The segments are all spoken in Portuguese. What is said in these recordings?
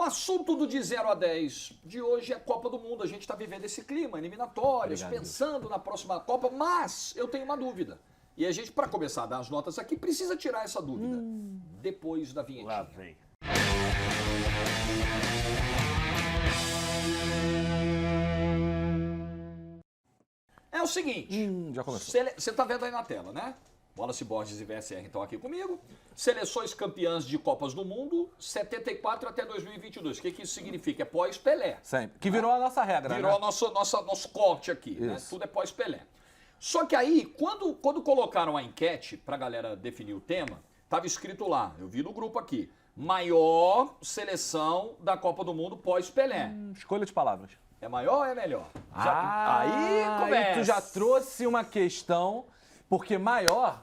assunto do de 0 a 10 de hoje é a Copa do Mundo. A gente está vivendo esse clima, eliminatórias, pensando na próxima Copa, mas eu tenho uma dúvida. E a gente, para começar a dar as notas aqui, precisa tirar essa dúvida. Depois da vinhetinha. Lá vem. É o seguinte, Já começou. você tá vendo aí na tela, né? Wallace Borges e VSR estão aqui comigo. Seleções campeãs de Copas do Mundo, 74 até 2022. O que isso significa? É pós-Pelé. Sempre. Que virou a nossa regra, Virou né? nosso corte aqui, né? Tudo é pós-Pelé. Só que aí, quando colocaram a enquete pra galera definir o tema, tava escrito lá, eu vi no grupo aqui, maior seleção da Copa do Mundo pós-Pelé. Escolha de palavras. É maior ou é melhor? Aí começa. tu já trouxe uma questão, porque maior,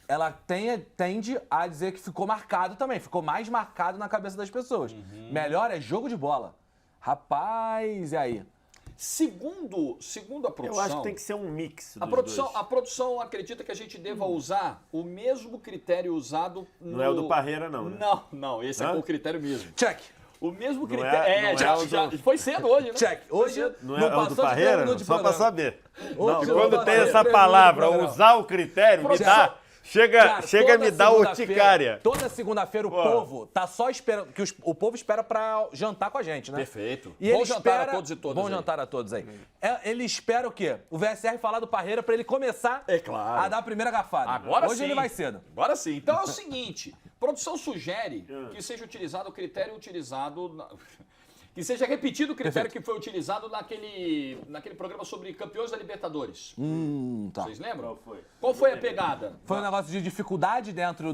ela tende a dizer que ficou marcado também, ficou mais marcado na cabeça das pessoas. Melhor é jogo de bola. Rapaz, e aí? Segundo a produção... Eu acho que tem que ser um mix A dos produção, dois. a produção acredita que a gente deva usar o mesmo critério usado no... Não é o do Parreira, não, né? Não, esse é o critério mesmo. Check. O mesmo Não critério. é Já o foi cedo hoje, né? Check. Hoje Não é o do passou de 10 Parreira? minutos de Só pra programa. saber. Hoje Não, não quando passou tem de essa 3 minutos de palavra, programa. usar o critério, me dá... Chega a me dar urticária. Toda segunda-feira o povo tá só esperando, que o povo espera pra jantar com a gente, né? Perfeito. E Bom ele jantar espera, a todos e todas Bom aí. jantar a todos aí. Ele espera o quê? O VSR falar do Parreira pra ele começar É claro. a dar a primeira garfada. Agora Hoje sim. ele vai cedo. Agora sim. Então é o seguinte: produção sugere que seja utilizado o critério utilizado. Que seja repetido o critério que foi utilizado naquele programa sobre campeões da Libertadores. Tá. Vocês lembram? Qual foi? Qual foi a pegada? Foi um negócio de dificuldade dentro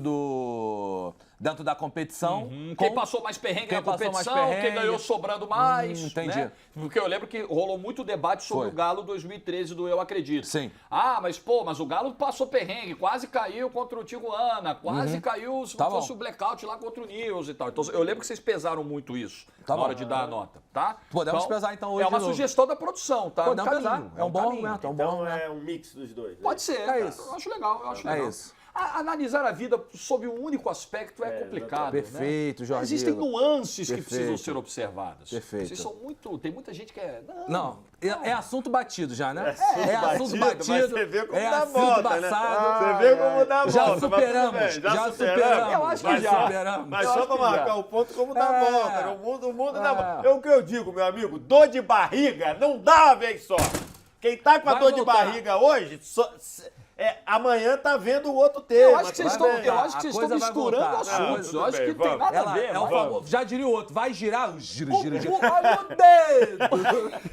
da competição. Quem passou mais perrengue Quem na passou mais competição, quem perrengue. ganhou sobrando mais. Entendi. Né? Porque eu lembro que rolou muito debate sobre Foi. o Galo 2013 do Eu Acredito. Sim. Mas o Galo passou perrengue, quase caiu contra o Tijuana, quase caiu se Tá não bom. fosse o blackout lá contra o News e tal. Então eu lembro que vocês pesaram muito isso Tá na bom. hora de dar a nota, tá? Podemos pesar, então, hoje É uma de novo. sugestão da produção, tá? Podemos É um caminho, pesar. É um bom caminho. argumento, é um bom Então argumento. é um mix dos dois. né? Pode ser, É isso. eu acho legal, eu acho legal. isso. Analisar a vida sob um único aspecto é complicado. Perfeito, né? Jorge. Existem nuances que Perfeito. precisam ser observadas. Perfeito. Vocês são muito. Tem muita gente que é. Não, é assunto batido já, né? É assunto batido. Mas você vê como é dá assunto volta, né? passado. Você vê como dá Já volta. mas superamos, tudo bem, já superamos. Eu acho que Mas já. só- superamos. Mas Eu só acho pra que marcar já. o ponto como dá É. volta. Né? O mundo dá volta. É o que eu digo, meu amigo. Dor de barriga não dá uma vez só. Quem tá com a Vai dor voltar. de barriga hoje, amanhã tá vendo o outro tema. Eu acho que vocês Vai estão, ver. eu acho que A vocês coisa estão vai misturando voltar. assuntos. Tudo Eu acho bem, que tem vamos. nada a Ela ver. é o mas- famoso, já diria o outro, vai girar, gira, gira, gira. Olha o dedo!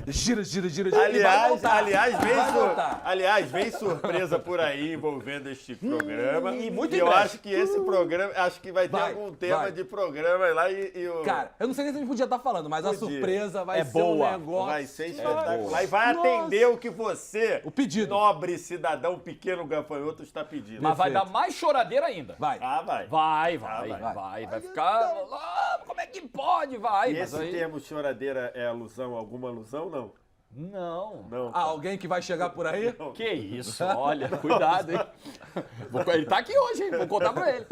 Gira, gira, gira, gira. E vai voltar. Aliás, vem surpresa por aí envolvendo este programa. e muito E em eu breve. acho que esse programa, acho que vai ter Vai, algum tema vai. de programa lá e o... Cara, eu não sei nem se a gente podia estar falando, mas a Podia. surpresa vai É ser boa. um negócio. Vai ser espetacular. E vai Nossa. atender o que você, O pedido. nobre cidadão pequeno gafanhoto, está pedindo. Mas vai Perfeito. dar mais choradeira ainda. Vai. Ah, vai. Vai vai. ficar. Como é que pode? Vai. E Mas esse aí... termo choradeira é alusão, alguma alusão? Não. Não. Não. Ah, alguém que vai chegar por aí? Que isso, olha, cuidado, hein? Ele tá aqui hoje, hein? Vou contar pra ele.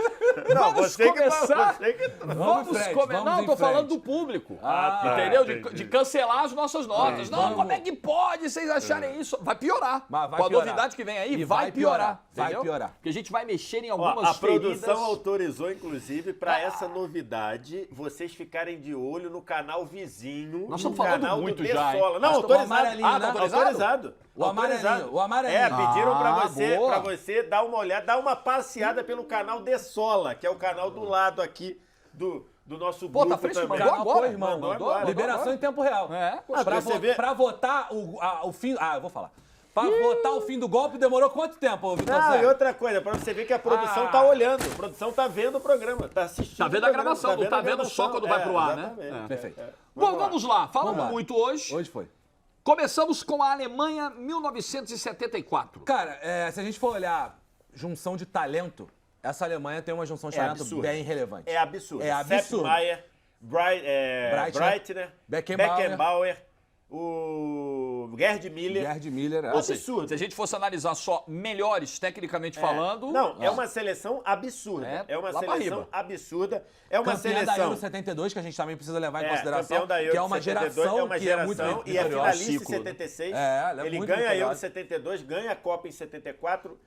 Vamos você começar. Que, você que... Vamos em frente, começar. vamos Não, em tô frente. falando do público. Ah, tá, Entendeu? entendi. De cancelar as nossas notas. Não, vamos. como é que pode vocês acharem isso? Vai piorar. Mas vai Com a piorar. novidade que vem aí, E vai vai piorar. piorar. Vai Entendeu? piorar. Porque a gente vai mexer em Ó, algumas a produção feridas. autorizou, inclusive, para essa novidade, vocês ficarem de olho no canal vizinho. Nós no estamos falando canal muito do já, hein? Dessola. Não, Acho que o autorizado. amarelinho, Ah, né? tá autorizado? O amarelinho, Autorizado. o amarelinho. É, pediram pra Ah, boa. você dar uma olhada, dar uma passeada pelo canal Dessola, que é o canal do lado aqui do nosso Pô, grupo tá fresco, também. mandou Canal agora, Pô, irmão. mandou Mandou agora. Liberação em tempo real. É, pra você ver. Pra votar o fim... Ah, eu vou falar. Pra votar o fim do golpe demorou quanto tempo, Vitor Não, Sérgio? e outra coisa, pra você ver que a produção tá olhando, a produção tá vendo o programa, tá assistindo. Tá vendo o a programa, gravação, não tá vendo só quando vai pro ar, né? exatamente. Perfeito. Bom, vamos lá. Falamos Vamos lá. muito hoje. Hoje foi. Começamos com a Alemanha 1974. Cara, se a gente for olhar junção de talento, essa Alemanha tem uma junção de talento absurdo. bem relevante. É absurdo. É absurdo. Sepp Maier, Breitner, Breitner, Beckenbauer. Beckenbauer, o Gerd Müller. Gerd Müller é Ou seja, Absurdo. se a gente fosse analisar só melhores, tecnicamente falando... Não, é uma seleção absurda. É uma lá pra seleção riba. absurda. É uma campeã da seleção... Euro 72, que a gente também precisa levar em campeão consideração, da Euro que é uma 72, geração é uma que é muito geração e é vitoriosa. finalista em ciclo, né? 76. Ela é Ele muito ganha a Euro vitoriosa. 72, ganha a Copa em 74.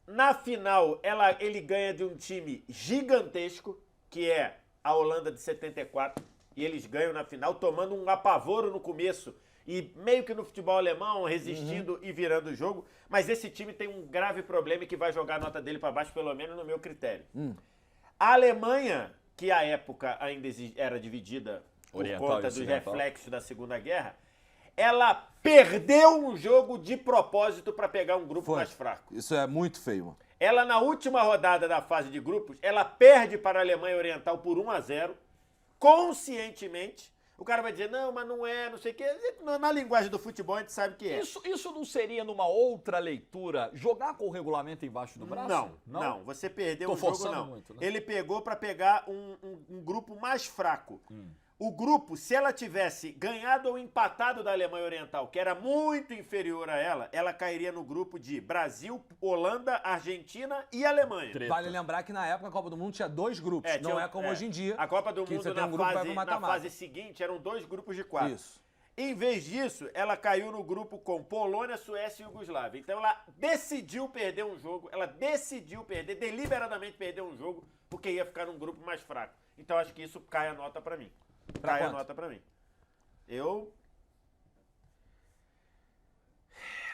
Na final, ele ganha de um time gigantesco, que é a Holanda de 74, e eles ganham na final, tomando um apavoro no começo, e meio que no futebol alemão, resistindo e virando o jogo. Mas esse time tem um grave problema e que vai jogar a nota dele para baixo, pelo menos no meu critério. A Alemanha, que à época ainda era dividida por Oriental conta e dos ocidental. reflexos da Segunda Guerra, ela perdeu um jogo de propósito para pegar um grupo Foi. mais fraco. Isso é muito feio, mano. Ela, na última rodada da fase de grupos, ela perde para a Alemanha Oriental por 1-0, conscientemente. O cara vai dizer, não, mas não é, não sei o quê. Na linguagem do futebol, a gente sabe que é. Isso não seria, numa outra leitura, jogar com o regulamento embaixo do braço? Não. Você perdeu Tô o jogo, forçando não. muito, né? Ele pegou para pegar um grupo mais fraco. O grupo, se ela tivesse ganhado ou empatado da Alemanha Oriental, que era muito inferior a ela cairia no grupo de Brasil, Holanda, Argentina e Alemanha. Treta. Vale lembrar que na época a Copa do Mundo tinha 2 grupos, não é como hoje em dia. A Copa do que Mundo você tem um grupo que vai pro na mata-mata. fase seguinte eram 2 grupos de 4. Isso. Em vez disso, ela caiu no grupo com Polônia, Suécia e Iugoslávia. Então ela decidiu perder um jogo, deliberadamente perder um jogo, porque ia ficar num grupo mais fraco. Então acho que isso cai a nota pra mim. Pra Cai a quanto? nota pra mim. Eu...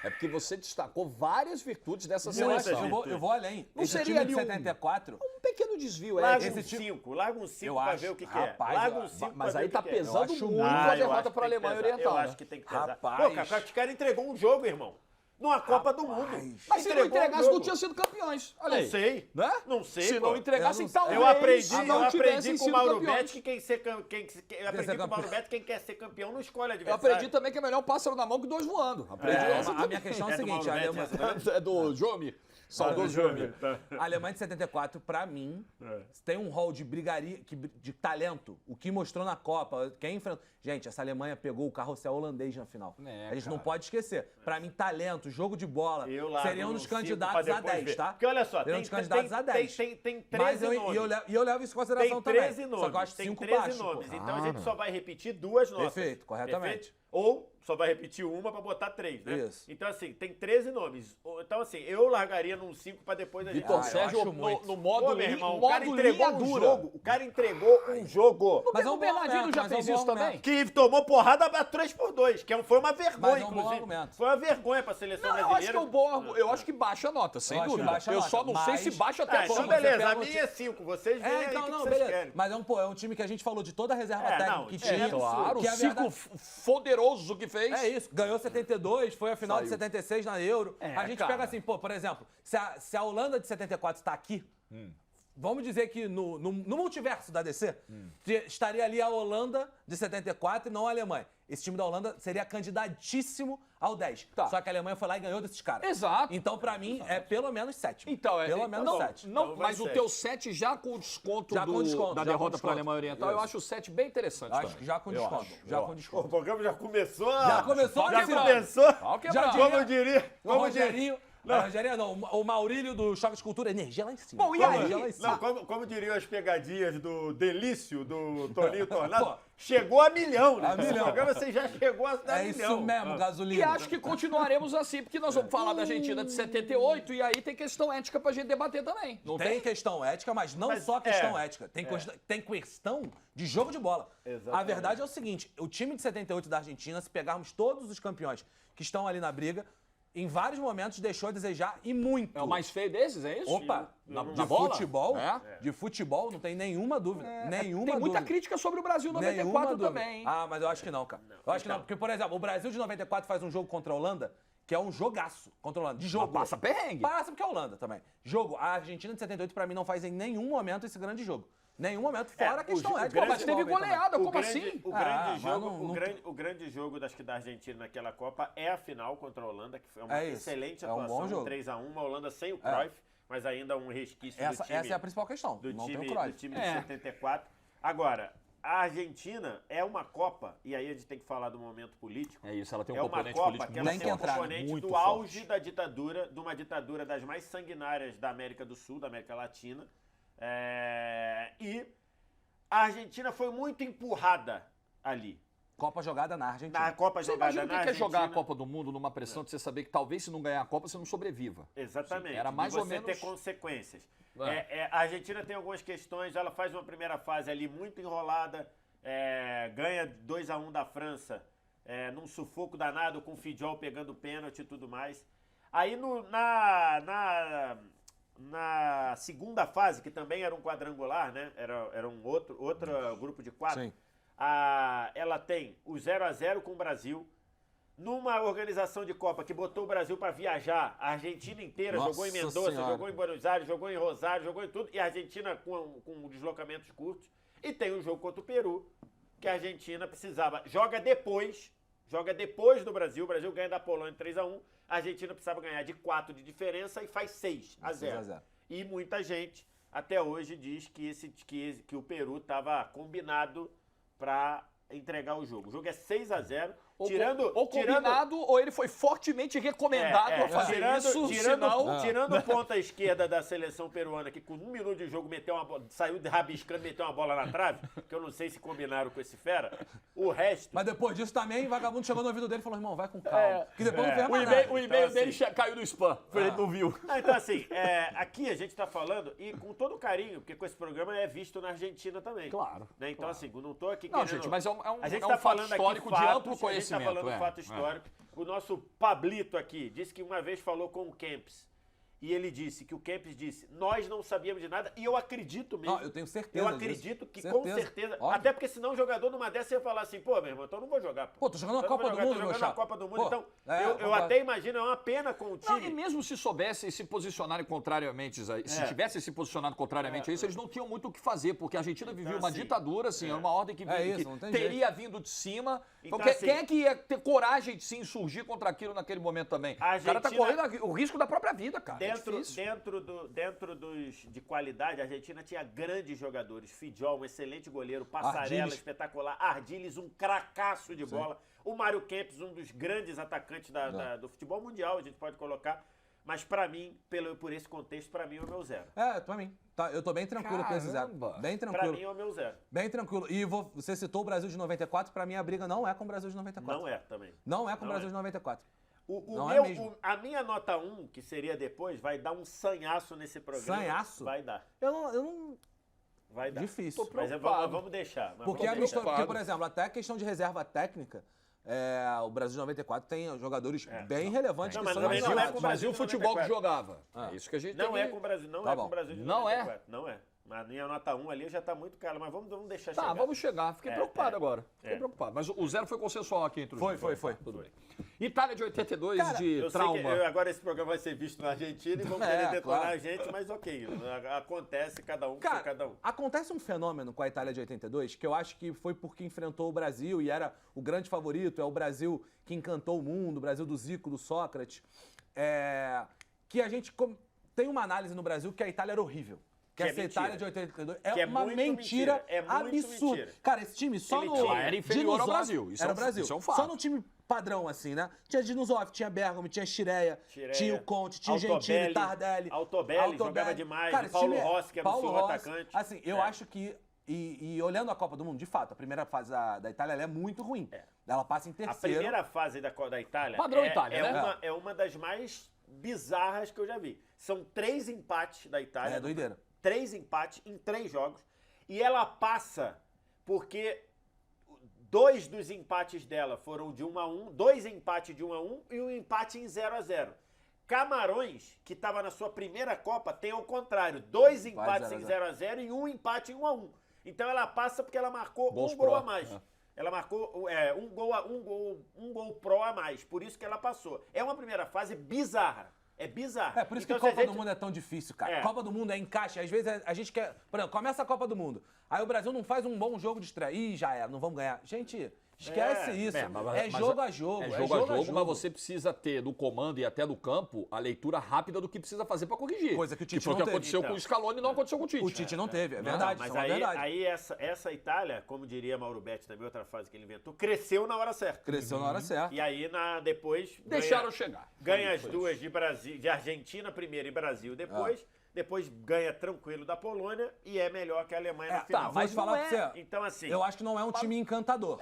É porque você destacou várias virtudes dessa Eu, acho, seleção. eu vou além. Não Esse seria time ali de um- 74, Um pequeno desvio, Larga esse um tipo- 5, larga um 5 Eu pra acho, ver o que rapaz, quer. Larga um 5 Mas pra aí ver tá o que quer. pesando Eu acho muito muito. a eu derrota acho para a que tem que Alemanha pesar. Oriental. Eu né? acho que tem que pesar. Rapaz. Pô, o cara entregou um jogo, irmão. Numa Copa do Mundo. Mas se não Entregou um entregasse, jogo. não tinha sido campeões. Olha Não aí. sei. Né? Não sei, Se pô. não entregassem, Eu não sei. talvez Eu aprendi, não eu tivessem aprendi com o sido Mauro campeões. Betti que quem ser campeão. Eu aprendi com o Mauro campeão. Betti que quem quer ser campeão não escolhe Eu adversário. aprendi também que é melhor um pássaro na mão que 2 voando. Aprendi essa a minha também. questão é a É do seguinte, Mauro a Betti, Alemanha, essa, né? É do Jomi. Saudoso Jomi. a Alemanha de 74, pra mim, tem um rol de brigaria, de talento. O que mostrou na Copa, quem enfrentou... Gente, essa Alemanha pegou o carrossel holandês na final. É, A gente cara. não pode esquecer. Pra mim, talento, jogo de bola, Eu largo seriam no dos 5 pra candidatos a depois 10, ver. tá? Porque olha só, seriam tem- dos candidatos a 10. tem Mas 13 eu, nomes. e eu levo isso em consideração Tem 13 também. nomes. Só que eu acho tem 5 13 baixo, nomes. pô. Então a gente só vai repetir 2 notas. Perfeito, corretamente. Ou só vai repetir uma pra botar 3, né? Isso. Então, assim, tem 13 nomes. Então, assim, eu largaria num 5 pra depois a gente... Vitor eu Sérgio, acho muito. no modo, Pô, meu irmão, o modo cara entregou linha um dura. jogo. O cara entregou um jogo. Mas é o um bom Bernardinho argumento, já mas é um fez bom isso também. argumento. Que tomou porrada a 3-2, que foi uma vergonha, Mas é um bom inclusive. argumento. Foi uma vergonha pra seleção Não, eu brasileira. acho que é um bom argumento. Eu acho que baixa a nota, sem Eu acho que dúvida. baixa a Eu nota, só não sei mas- se baixa até Ah, a então Como próxima. você beleza, a pega o minha é 5. Vocês veem aí então, o que não, vocês beleza. querem. Mas é um time que a gente falou de toda a reserva É, técnica não, que é tinha. Claro, que é o ciclo verdade. poderoso que fez. É isso, ganhou 72, foi a final Saiu. de 76 na Euro. É, a gente cara. pega assim, pô, por exemplo, se a Holanda de 74 está aqui, vamos dizer que no multiverso da DC, estaria ali a Holanda de 74 e não a Alemanha. Esse time da Holanda seria candidatíssimo ao 10. Tá. Só que a Alemanha foi lá e ganhou desses caras. Exato. Então, pra mim, é pelo menos 7. Então, pelo menos não, 7. não, Então vai mas o sete. teu 7 já com desconto, Já com desconto, da já com derrota para a desconto. Alemanha Oriental, eu Isso. acho o 7 bem interessante Acho também. que já com Eu desconto. acho, Já eu com acho. O desconto. programa já começou. Já começou Já quebrando. começou. Pau Já quebrado. diria- Como diria. O Como diria. Rogerinho, Rogerinho não, o Maurílio do Choque de Cultura, energia lá em cima. Bom, e Energia aí? lá em cima. Não, como diriam as pegadinhas do Delício, do Toninho Tornado, Pô. chegou a milhão, né? A milhão. Esse programa você já chegou a dar É milhão. isso mesmo, Ah. gasolina. E acho que continuaremos assim, porque nós vamos falar da Argentina de 78 e aí tem questão ética pra gente debater também. Não Tem questão ética, mas não Mas só questão é, ética. Tem questão de jogo de bola. Exatamente. A verdade é o seguinte: o time de 78 da Argentina, se pegarmos todos os campeões que estão ali na briga, em vários momentos deixou a desejar e muito. É o mais feio desses, é isso? Opa, Na de bola? futebol, É. de futebol, não tem nenhuma dúvida. Nenhuma Tem muita dúvida. crítica sobre o Brasil 94 Nenhuma dúvida. também, hein? Ah, mas eu acho que não, cara. Eu acho que não, porque, por exemplo, o Brasil de 94 faz um jogo contra a Holanda, que é um jogaço contra a Holanda. De jogo. Mas passa perrengue. Passa porque é a Holanda também. Jogo. A Argentina de 78, pra mim, não faz em nenhum momento esse grande jogo. Nenhum momento, fora a questão o ética. grande- Mas teve goleada, como assim? O Ah, grande mas jogo, não- o grande jogo acho que da Argentina naquela Copa é a final contra a Holanda, que foi uma É isso. excelente É um bom atuação, jogo. 3-1, a Holanda sem o Cruyff, mas ainda um resquício Essa do time, é a principal questão. do não time, tem o do Cruyff. time É. de 74. Agora, a Argentina é uma Copa, e aí a gente tem que falar do momento político. É isso, ela tem um É uma componente Copa político que ela muito tem um forte. componente Muito do forte. auge da ditadura, de uma ditadura das mais sanguinárias da América do Sul, da América Latina. E a Argentina foi muito empurrada ali. Copa jogada na Argentina. Na Copa Você jogada imagina na o que é jogar a Argentina. Copa do Mundo numa pressão de você saber que talvez se não ganhar a Copa você não sobreviva. Exatamente. Era mais de ou você menos... ter consequências. A Argentina tem algumas questões, ela faz uma primeira fase ali muito enrolada, ganha 2-1 da França, num sufoco danado, com o Fidjol pegando pênalti e tudo mais. Aí na segunda fase, que também era um quadrangular, né? Era um outro grupo de 4. Sim. Ela tem o 0-0 com o Brasil. Numa organização de Copa que botou o Brasil para viajar, a Argentina inteira Nossa jogou em Mendoza, Senhora. jogou em Buenos Aires, jogou em Rosário, jogou em tudo. E a Argentina com deslocamentos curtos. E tem o jogo contra o Peru, que a Argentina precisava. Joga depois do Brasil. O Brasil ganha da Polônia 3-1. A Argentina precisava ganhar de 4 de diferença e faz 6-0. 6-0. E muita gente até hoje diz que o Peru estava combinado para entregar o jogo. O jogo é 6-0. Ou combinado, ou ele foi fortemente recomendado a fazer isso, senão... Tirando o ponta esquerda da seleção peruana, que com 1 minuto de jogo saiu rabiscando, meteu uma bola na trave, que eu não sei se combinaram com esse fera, o resto... Mas depois disso também, o vagabundo chegou no ouvido dele e falou, irmão, vai com calma. Que depois não fez O mais e-mail, nada. o e-mail Então, dele assim- caiu no spam, ele não viu. Então, assim, aqui a gente tá falando, e com todo carinho, porque com esse programa é visto na Argentina também. Claro, Né? Então, assim, eu não tô aqui Não, querendo... gente, mas é um A gente é um tá fato falando aqui histórico de fatos, amplo A gente tá conhecimento. falando fato histórico. O nosso Pablito aqui disse que uma vez falou com o Kempis. E ele disse que o Kempis disse, nós não sabíamos de nada, e eu acredito mesmo. Não, eu tenho certeza Eu acredito disso. que com certeza. Óbvio. Até porque senão o jogador numa dessa ia falar assim, pô, meu irmão, então eu não vou jogar. Pô, tô jogando a Eu não Copa vou do jogar, Mundo, tô meu jogando a chapa. Copa do Mundo, Pô, então eu concordo. até imagino, é uma pena com o Não, time. e mesmo se soubessem se posicionarem contrariamente, se tivessem se posicionado contrariamente a isso, eles não tinham muito o que fazer, porque a Argentina vivia uma assim, ditadura, assim, era uma ordem que, isso, não tem teria vindo de cima. Então, Então, assim- quem é que ia ter coragem de se insurgir contra aquilo naquele momento também? A O cara tá Argentina- correndo o risco da própria vida, cara. É Dentro difícil. de qualidade, a Argentina tinha grandes jogadores. Fidjol, um excelente goleiro. Passarela, Ardiles. espetacular. Ardiles, um cracaço de bola. O Mário Kempis, um dos grandes atacantes do futebol mundial, a gente pode colocar. Mas pra mim, por esse contexto, pra mim é o meu 0. Pra mim. Tá, eu tô bem tranquilo com esse 0. Caramba. Bem Pra tranquilo. mim é o meu 0. Bem tranquilo. E você citou o Brasil de 94, pra mim a briga não é com o Brasil de 94. Não é também. Não é com o Não Brasil é. de 94. Não é mesmo. A minha nota 1, que seria depois, vai dar um sanhaço nesse programa. Sanhaço? Vai dar. Eu não... Vai dar. Difícil. Tô Mas preocupado. vamos deixar. Mas Porque, vamos deixar. porque, por exemplo, até a questão de reserva técnica, o Brasil de 94 tem jogadores bem relevantes Não, que mas são também não é lesionados. com o Mas e Brasil o futebol que 94? jogava? É isso que a gente Não tem é que- com o Brasil, não Tá é bom. com o Brasil de Não é? 94. Não é. Mas a minha nota 1 ali já tá muito cara, mas vamos deixar Tá, chegar. vamos chegar. Fiquei preocupado agora. Fiquei É. preocupado. Mas o 0 foi consensual aqui entre os Foi, dois. foi. Tudo bem. Itália de 82, Cara, de Eu trauma. sei que agora esse programa vai ser visto na Argentina e vão querer detonar claro. a gente, mas ok. Acontece, cada um com Cara, cada um. acontece um fenômeno com a Itália de 82 que eu acho que foi porque enfrentou o Brasil e era o grande favorito, é o Brasil que encantou o mundo, o Brasil do Zico, do Sócrates. Que a gente tem uma análise no Brasil que a Itália era horrível. Que Que é essa mentira. Itália de 82 Que é uma muito mentira, mentira. É muito absurda. mentira. Cara, esse time só Ele no... tinha- Era inferior ao Dinozoff- Brasil. Isso era é o Brasil. isso é um fato. Só no time padrão, assim, né? Tinha Dinozoff, tinha Bergamo, tinha Chireia, tinha o Conte, tinha o Gentili, Tardelli. Altobelli jogava demais, Cara, esse Paulo time Rossi, que era o Paulo seu Rossi. atacante. Assim, eu acho que... E olhando a Copa do Mundo, de fato, a primeira fase da Itália ela é muito ruim. Ela passa em A terceiro. primeira fase da Itália Padrão Itália, é né? é uma das mais bizarras que eu já vi. São 3 empates da Itália. É doideira. 3 empates em 3 jogos. E ela passa porque 2 dos empates dela foram de 1-1, 2 empates de 1-1 e um empate em 0-0. Camarões, que estava na sua primeira Copa, tem ao contrário, 2 empates em 0-0 e um empate em 1-1. Então ela passa porque ela marcou Gols um gol pró, a mais. é. Ela marcou um gol pró a mais, por isso que ela passou. É uma primeira fase bizarra. É bizarra. É, por isso Então, que a se Copa do Mundo é tão difícil, cara. É. Copa do Mundo é encaixe. Às vezes a gente quer... Por exemplo, começa a Copa do Mundo. Aí o Brasil não faz um bom jogo de estreia. Ih, já era, não vamos ganhar. Gente, esquece isso. mas Jogo a jogo. É jogo a jogo, mas você precisa ter do comando e até do campo a leitura rápida do que precisa fazer pra corrigir. Coisa que o Tite foi o não que teve. aconteceu com o Scaloni e não aconteceu com o Tite. O Tite não teve, é verdade. Mas isso é uma verdade. aí essa Itália, como diria Mauro Betti, também outra frase que ele inventou, cresceu na hora certa. Cresceu na hora certa. E aí depois Deixaram chegar. Ganha as duas de Argentina primeiro e Brasil depois. Depois ganha tranquilo da Polônia e é melhor que a Alemanha na final. Tá, mas falar pra você. Então, assim. Eu acho que não é um time encantador.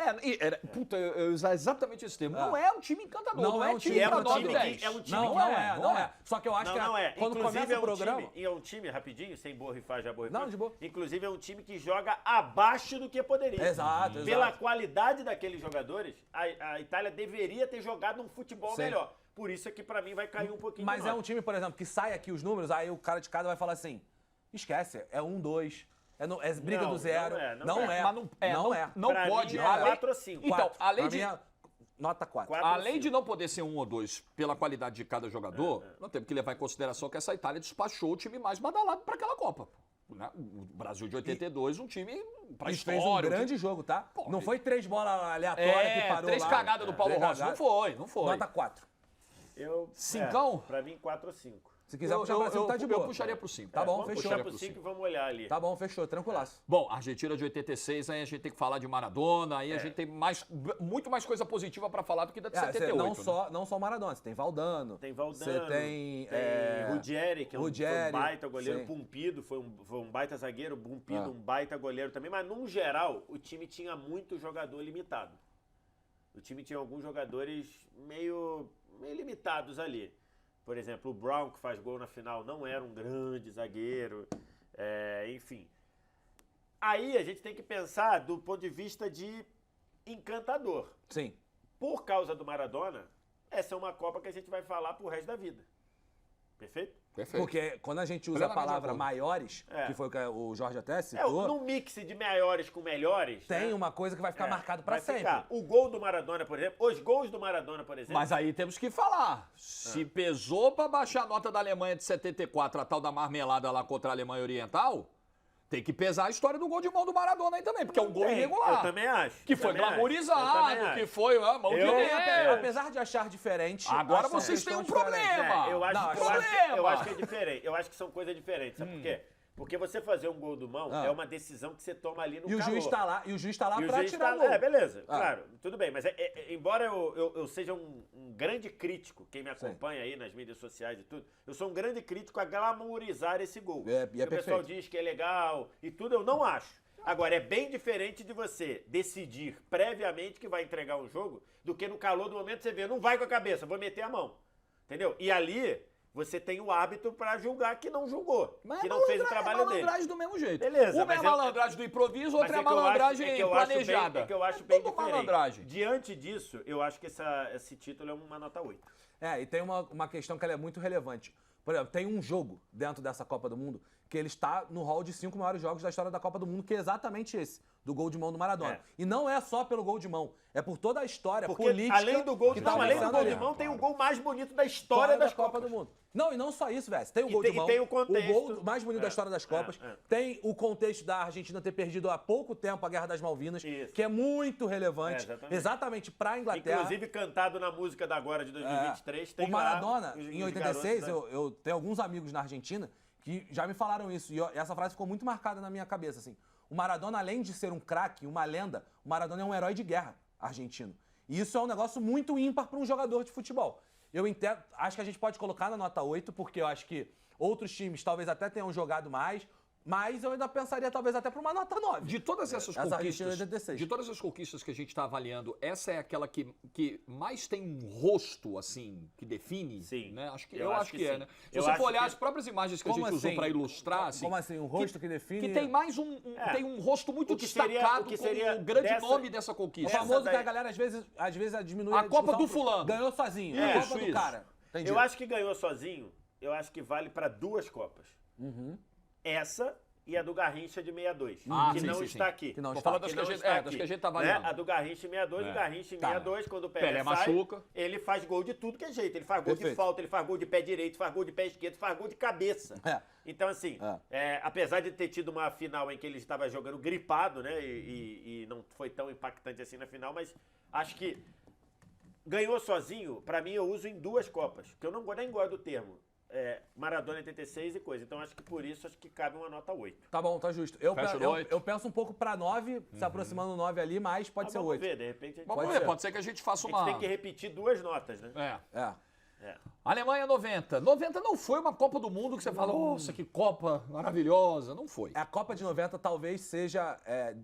Puta, eu usar exatamente esse termo. Não é um time encantador. Não é um time é um encantador. time que é um time Não é. Só que eu acho que quando começa o programa. É um time, rapidinho, sem borrifar, já borrifar. Não, de boa. Inclusive é um time que joga abaixo do que poderia. Exato. Pela qualidade daqueles jogadores, a Itália deveria ter jogado um futebol melhor. Por isso é que pra mim vai cair um pouquinho. Mas é um time, por exemplo, que sai aqui os números, aí o cara de casa vai falar assim: esquece, é 1-2. É briga do zero. Não pra pode. Mim é 4 ou 5. Então, além de. Nota 4. Além de não poder ser 1 ou 2 pela qualidade de cada jogador, nós temos que levar em consideração que essa Itália despachou o time mais badalado para aquela Copa. O Brasil de 82, um time pra história. Fez um grande jogo, tá? Pô, não foi 3 bolas aleatórias que parou 3 lá. cagadas do Paulo Rossi. Não foi. Nota 4. Cincão? Pra mim, 4 ou 5. Se quiser puxar pra 5, tá de boa. Eu puxaria pro 5. Tá bom, vamos fechou. puxar pro 5 e vamos olhar ali. Tá bom, fechou. Tranquilaço. Bom, Argentina de 86, aí a gente tem que falar de Maradona, aí a gente tem muito mais coisa positiva pra falar do que da de 78. Não só Maradona, você tem Valdano. Você tem Ruggeri, que foi um baita goleiro. sim. Pumpido, foi um baita zagueiro. Pumpido, um baita goleiro também. Mas, num geral, o time tinha muito jogador limitado. O time tinha alguns jogadores meio limitados ali. Por exemplo, o Brown, que faz gol na final, não era um grande zagueiro. Enfim. Aí a gente tem que pensar do ponto de vista de encantador. Sim. Por causa do Maradona, essa é uma Copa que a gente vai falar pro resto da vida. Perfeito? Perfeito. Porque quando a gente usa a palavra maiores, que foi o que o Jorge até citou... num mix de maiores com melhores... Tem uma coisa que vai ficar marcado pra sempre. O gol do Maradona, por exemplo, os gols do Maradona, por exemplo... Mas aí temos que falar. Se pesou pra baixar a nota da Alemanha de 74, a tal da marmelada lá contra a Alemanha Oriental... Tem que pesar a história do gol de mão do Maradona aí também, porque é um gol irregular. Eu também acho. Que foi glamourizado, que foi a mão de Deus. Apesar de achar diferente... Agora vocês têm um problema. Eu acho que é diferente. Eu acho que são coisas diferentes. Sabe por quê? Porque você fazer um gol do mão é uma decisão que você toma ali no calor. E o juiz tá lá pra tirar o gol. Beleza, claro, tudo bem. Mas embora eu seja um grande crítico, quem me acompanha aí nas mídias sociais e tudo, eu sou um grande crítico a glamourizar esse gol. O pessoal diz que é legal e tudo, eu não acho. Agora, é bem diferente de você decidir previamente que vai entregar um jogo do que no calor do momento você vê, não vai com a cabeça, vou meter a mão. Entendeu? E ali... Você tem o hábito pra julgar que não julgou, que não fez o trabalho dele. É malandragem do mesmo jeito. Beleza. Uma é malandragem do improviso, outra é malandragem planejada. É que eu acho bem Tudo diferente. malandragem. Diante disso, eu acho que esse título é uma nota 8. E tem uma questão que ela é muito relevante. Por exemplo, tem um jogo dentro dessa Copa do Mundo que ele está no hall de 5 maiores jogos da história da Copa do Mundo, que é exatamente esse, do gol de mão do Maradona. E não é só pelo gol de mão, é por toda a história política. Além do gol de mão, tem o gol mais bonito da história das Copas do Mundo. Não, e não só isso, velho. Tem o gol de mão, tem o contexto. O gol mais bonito da história das Copas. Tem o contexto da Argentina ter perdido há pouco tempo a Guerra das Malvinas, que é muito relevante, exatamente pra Inglaterra. Inclusive cantado na música da agora de 2023. Tem o Maradona, em 86, eu tenho alguns amigos na Argentina que já me falaram isso, e essa frase ficou muito marcada na minha cabeça, assim. O Maradona, além de ser um craque, uma lenda, o Maradona é um herói de guerra argentino. E isso é um negócio muito ímpar para um jogador de futebol. Eu entendo, acho que a gente pode colocar na nota 8, porque eu acho que outros times talvez até tenham jogado mais, mas eu ainda pensaria talvez até para uma nota 9. De todas essas conquistas que a gente está avaliando, essa é aquela que mais tem um rosto, assim, que define? Sim. Né? Eu acho que é, né? Se eu você acho for olhar que... as próprias imagens que a gente usou para ilustrar... Como assim? Um rosto que define... Que tem mais tem um rosto muito destacado como o grande nome dessa conquista. O famoso que a galera, às vezes diminui a Copa do fulano. Ganhou sozinho. A Copa do cara. Eu acho que ganhou sozinho, eu acho que vale para 2 Copas. Essa e a do Garrincha de 62, que sim, não sim, está sim. aqui. Que não Tô está. falando das que a gente, das que a gente tá né? avaliando. A do Garrincha em 62, o Garrincha em 62, quando o Pelé, Pelé sai, machuca. ele faz gol de tudo que é jeito. Ele faz gol de Perfeito. falta, ele faz gol de pé direito, faz gol de pé esquerdo, faz gol de cabeça. É. Então, assim, apesar de ter tido uma final em que ele estava jogando gripado, né, e não foi tão impactante assim na final, mas acho que ganhou sozinho, pra mim eu uso em 2 Copas, que eu não nem gosto do termo. Maradona 86 e coisa. Então acho que por isso acho que cabe uma nota 8. Tá bom, tá justo. Fecha no 8. Eu penso um pouco pra 9, se aproximando do 9 ali, mas pode ser Vamos 8. ver, de repente a gente, Vamos Pode ver, ser. pode ser que a gente faça a gente uma... tem que repetir 2 notas, né? É. É. Alemanha 90. 90 não foi uma Copa do Mundo que você fala, nossa, que Copa maravilhosa. Não foi. A Copa de 90 talvez seja...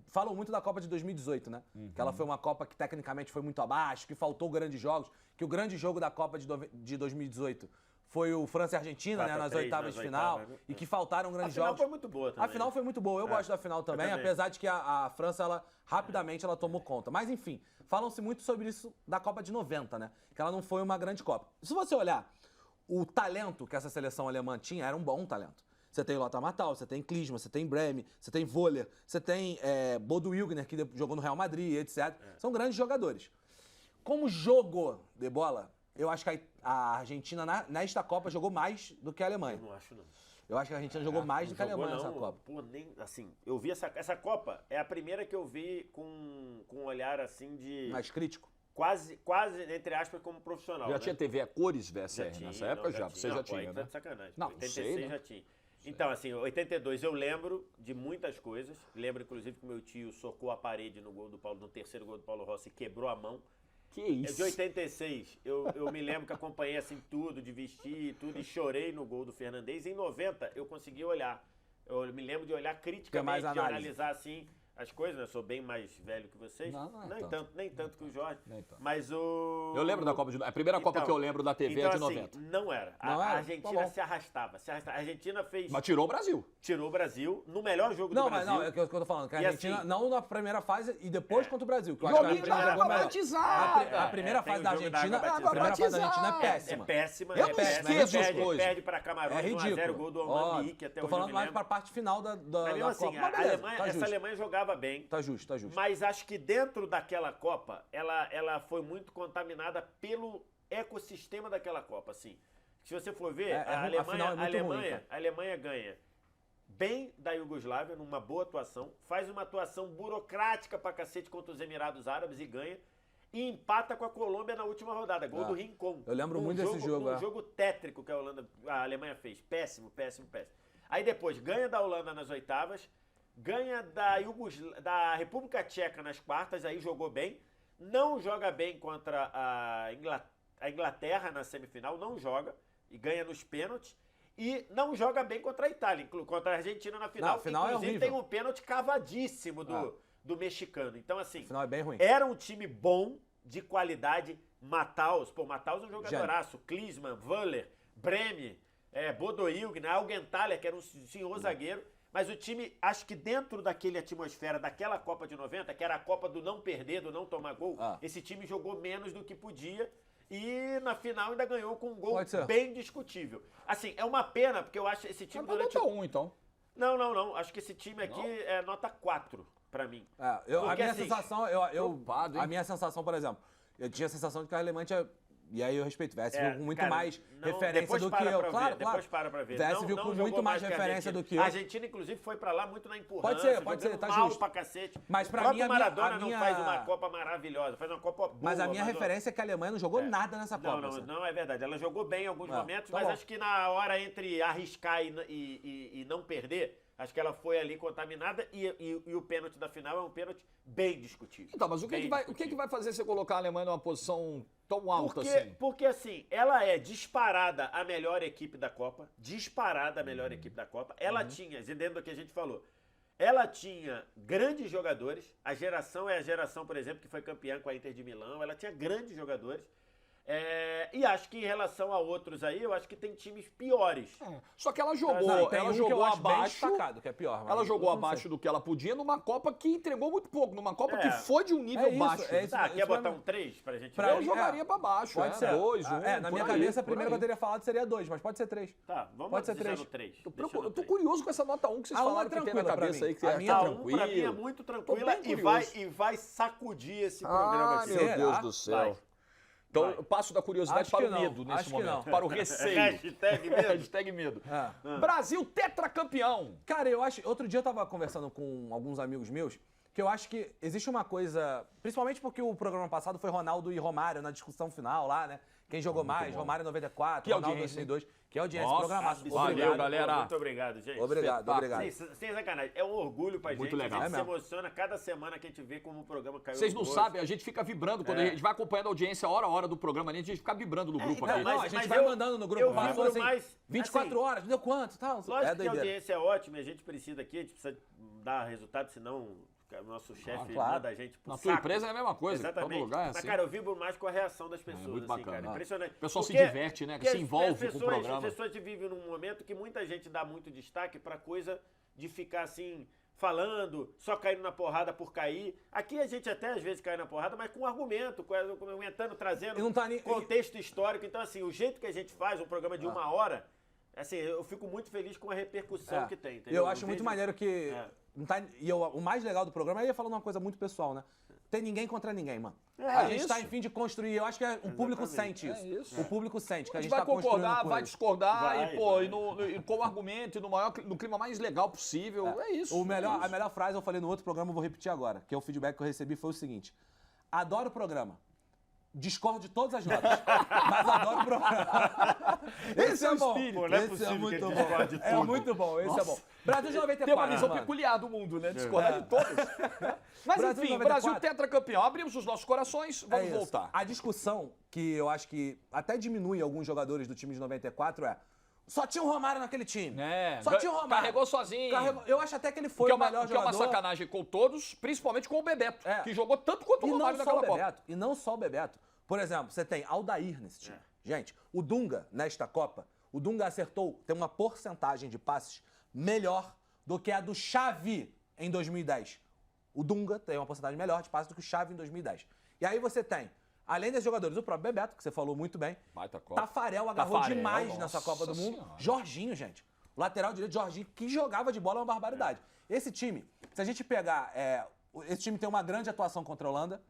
falam muito da Copa de 2018, né? Que ela foi uma Copa que tecnicamente foi muito abaixo, que faltou grandes jogos, que o grande jogo da Copa de 2018 foi o França e Argentina, né? 4-3 Nas oitavas de final, oitavas, né? e que faltaram grandes A final jogos. foi muito boa também. A final foi muito boa, eu gosto da final também, também. apesar de que a França, ela rapidamente ela tomou conta. Mas enfim, falam-se muito sobre isso da Copa de 90, né? Que ela não foi uma grande Copa. Se você olhar, o talento que essa seleção alemã tinha era um bom talento. Você tem o Lothar Matthaus, você tem Klinsmann, você tem Brehme, você tem Voller, você tem Bodo Wilgner, que jogou no Real Madrid, etc. São grandes jogadores. Como jogo de bola, eu acho que a Argentina, nesta Copa, jogou mais do que a Alemanha. Eu não acho, não. Eu acho que a Argentina jogou mais do que a Jogou, Alemanha nessa não. Copa. Pô, nem, assim, eu vi essa Copa, é a primeira que eu vi com um olhar, assim, de... Mais crítico. Quase, entre aspas, como profissional. Já né? tinha TV a cores VSR Já tinha, nessa época? não, Já. Você já Não, tinha, pô, aí tá né? de sacanagem. Não, 86 sei, né? já tinha. Então, assim, 82 eu lembro de muitas coisas. Lembro, inclusive, que meu tio socou a parede no gol do Paulo, no terceiro gol do Paulo Rossi e quebrou a mão. Que isso? De 86, eu me lembro que acompanhei assim tudo, de vestir e tudo, e chorei no gol do Fernandes. Em 90, eu consegui olhar. Eu me lembro de olhar criticamente, mais de análise. analisar assim as coisas, né? Eu sou bem mais velho que vocês. Não é Nem tanto que o Jorge. Nem tanto. Mas o... Eu lembro da Copa de... A primeira Copa Então, que eu lembro da TV então, é de assim, 90. não era. Não A era? Argentina Tá bom. se arrastava. A Argentina fez... Mas tirou o Brasil. Tirou o Brasil no melhor jogo Não, do mas Brasil. não, é o que eu tô falando. Que a E Argentina, assim- não na primeira fase e depois contra o Brasil. Que eu acho que a Joguinho de Argentina água jogou melhor. batizada. A primeira tem fase o da jogo da Argentina, água a batizada. primeira fase da Argentina é É péssima. É péssima. Eu não esqueço as coisas. Perde para Camarões, É 1x0, ridículo. gol do Ó, Almani, que até tô hoje eu falando me mais lembro. pra parte final da Mas mesmo assim, Copa. a Mas beleza, Alemanha, tá essa justo. Alemanha jogava bem. Tá justo, tá justo. Mas acho que dentro daquela Copa, ela foi muito contaminada pelo ecossistema daquela Copa, assim. Se você for ver, a final é muito ruim, cara. a Alemanha ganha bem da Iugoslávia, numa boa atuação, faz uma atuação burocrática pra cacete contra os Emirados Árabes e ganha, e empata com a Colômbia na última rodada, gol do Rincon. Eu lembro muito desse jogo, Um jogo tétrico que a Alemanha fez, péssimo. Aí depois ganha da Holanda nas oitavas, ganha da República Tcheca nas quartas, aí jogou bem, não joga bem contra a Inglaterra na semifinal, não joga, e ganha nos pênaltis, e não joga bem contra a Itália, contra a Argentina na final, Não, a final é inclusive horrível. tem um pênalti cavadíssimo do mexicano. Então, assim, A final é bem ruim. era um time bom, de qualidade. Matthaus é um jogadoraço. Klinsmann, Voller, Brehme, Bodo Wilgner, Augenthaler, que era um senhor zagueiro. Mas o time, acho que dentro daquela atmosfera, daquela Copa de 90, que era a Copa do não perder, do não tomar gol, esse time jogou menos do que podia. E na final ainda ganhou com um gol Pode ser. bem discutível. Assim, é uma pena, porque eu acho esse time Mas durante... nota 1, então. Não. Acho que esse time aqui é nota 4 pra mim. A Porque, minha assim, sensação, preocupado, hein? a minha sensação, por exemplo, eu tinha a sensação de que a Alemanha tinha, e aí eu respeito, Vess viu com muito cara, mais não, referência depois do que para eu. pra Claro, ver, Depois para pra ver. Vess viu com jogou muito mais que a referência Argentina. do que eu. A Argentina, inclusive, foi pra lá muito na empurrância. Pode ser, jogando tá mal justo. pra cacete. Mas pra o próprio mim, a minha- Maradona a não minha- faz uma Copa maravilhosa, faz uma Copa boa. Mas a minha referência é que a Alemanha não jogou nada nessa Copa. assim. Não, é verdade. Ela jogou bem em alguns momentos, tá mas bom. acho que na hora entre arriscar e não perder, acho que ela foi ali contaminada e o pênalti da final é um pênalti bem discutível. Então, mas o que vai fazer você colocar a Alemanha numa posição tão alta assim? Porque, assim, ela é disparada a melhor equipe da Copa. Disparada a melhor equipe da Copa. Ela tinha, dentro do que a gente falou, ela tinha grandes jogadores. A geração é a geração, por exemplo, que foi campeã com a Inter de Milão. Ela tinha grandes jogadores. E acho que em relação a outros aí, eu acho que tem times piores. Só que ela Não, jogou, tem ela um que eu jogou acho bem abaixo. destacado, que é pior. mas Ela jogou eu não sei. abaixo do que ela podia numa Copa que entregou muito pouco, numa Copa que foi de um nível É isso, baixo. é isso. Tá, quer pra botar mim. um 3 pra gente Pra ver? Eu mim, jogaria pra baixo, Pode ser. 2, 1. Na minha cabeça, a primeira que eu teria falado seria 2, mas pode ser 3. Tá, vamos Pode ser deixar 3. no 3. Eu tô curioso com essa nota 1 que vocês A 1 falaram é que tem na tranquila pra cabeça mim. aí, que você A acha minha que A tá 1 tranquilo. pra mim é muito tranquila bem curioso. e vai sacudir esse programa Ah, aqui. meu Será? Deus do céu. Vai. Então, Vai. eu passo da curiosidade Acho para que o não, medo nesse acho que momento, não. para o receio. Hashtag mesmo. Hashtag medo. É. Brasil tetracampeão. Cara, eu acho. Outro dia eu tava conversando com alguns amigos meus que eu acho que existe uma coisa. Principalmente porque o programa passado foi Ronaldo e Romário na discussão final lá, né? Quem jogou mais? Romário em 94, Que Ronaldo em audiência, 2002. Que audiência, Nossa, programaço. valeu, Obrigado. galera. Muito obrigado, gente. Obrigado, Espetáculo. obrigado. Sem sacanagem. É um orgulho pra Muito gente. legal. A gente É se mesmo. emociona cada semana que a gente vê como o programa caiu Vocês no não gosto. sabem, a gente fica vibrando. Quando a gente vai acompanhando a audiência hora a hora do programa, a gente fica vibrando no grupo então, aqui. Não, a gente vai mandando no grupo. eu Passou vibro assim, mais, 24 assim, horas, deu quanto? Tal. Lógico que a doideira. audiência é ótima e a gente precisa aqui, a gente precisa dar resultado, senão o nosso chefe claro. manda a gente pro Na tua saco. empresa é a mesma coisa. Exatamente. Todo lugar é Mas, assim. cara, eu vibro mais com a reação das pessoas, muito assim, bacana. cara. Impressionante. O pessoal se Porque- diverte, né? porque Se as envolve pessoas, com o programa. As pessoas vivem num momento que muita gente dá muito destaque pra coisa de ficar assim, falando, só caindo na porrada por cair. Aqui a gente até às vezes cai na porrada, mas com argumento, argumentando, trazendo E não tá nem- contexto histórico. Então, assim, o jeito que a gente faz um programa de 1 hora, assim, eu fico muito feliz com a repercussão que tem. Entendeu? Eu acho muito vejo- maneiro que. É. Não tá, o mais legal do programa, eu ia falando uma coisa muito pessoal, né? Tem ninguém contra ninguém, mano. É, a gente isso. tá em fim de construir. Eu acho que o público Exatamente. sente isso. É isso. O público sente que A a gente gente vai tá construindo concordar, vai coisa. discordar Vai, e, pô, vai. e com argumento, e no clima mais legal possível. É isso. A melhor frase eu falei no outro programa, eu vou repetir agora, que é o feedback que eu recebi foi o seguinte: adoro o programa. Discordo de todas as notas, mas adoro o programa. Esse é bom. espírito. Pô, não é Esse possível é muito que ele bom. discorde de É tudo. muito bom, esse é bom. Brasil de 94. Tem uma visão mano. peculiar do mundo, né? Discordar de todas. Mas Brasil enfim, 94. Brasil tetracampeão. Abrimos os nossos corações, vamos É isso. voltar. A discussão, que eu acho que até diminui alguns jogadores do time de 94, é só tinha o Romário naquele time. É, Só tinha o Romário. carregou sozinho. Eu acho até que ele foi Que é o melhor que é uma jogador. sacanagem com todos, principalmente com o Bebeto, É. que jogou tanto quanto o E não Romário só o naquela Copa. Bebeto. E não só o Bebeto. Por exemplo, você tem Aldair nesse time. Gente, o Dunga, nesta Copa, o Dunga acertou, tem uma porcentagem de passes melhor do que a do Xavi em 2010. O Dunga tem uma porcentagem melhor de passes do que o Xavi em 2010. E aí você tem, além desses jogadores, o próprio Bebeto, que você falou muito bem. Baita Copa. Tafarel agarrou Tafarel, demais nossa nessa Copa do Mundo. Senhora. Jorginho, gente. Lateral direito, Jorginho, que jogava de bola é uma barbaridade. Esse time, se a gente pegar... esse time tem uma grande atuação contra a Holanda.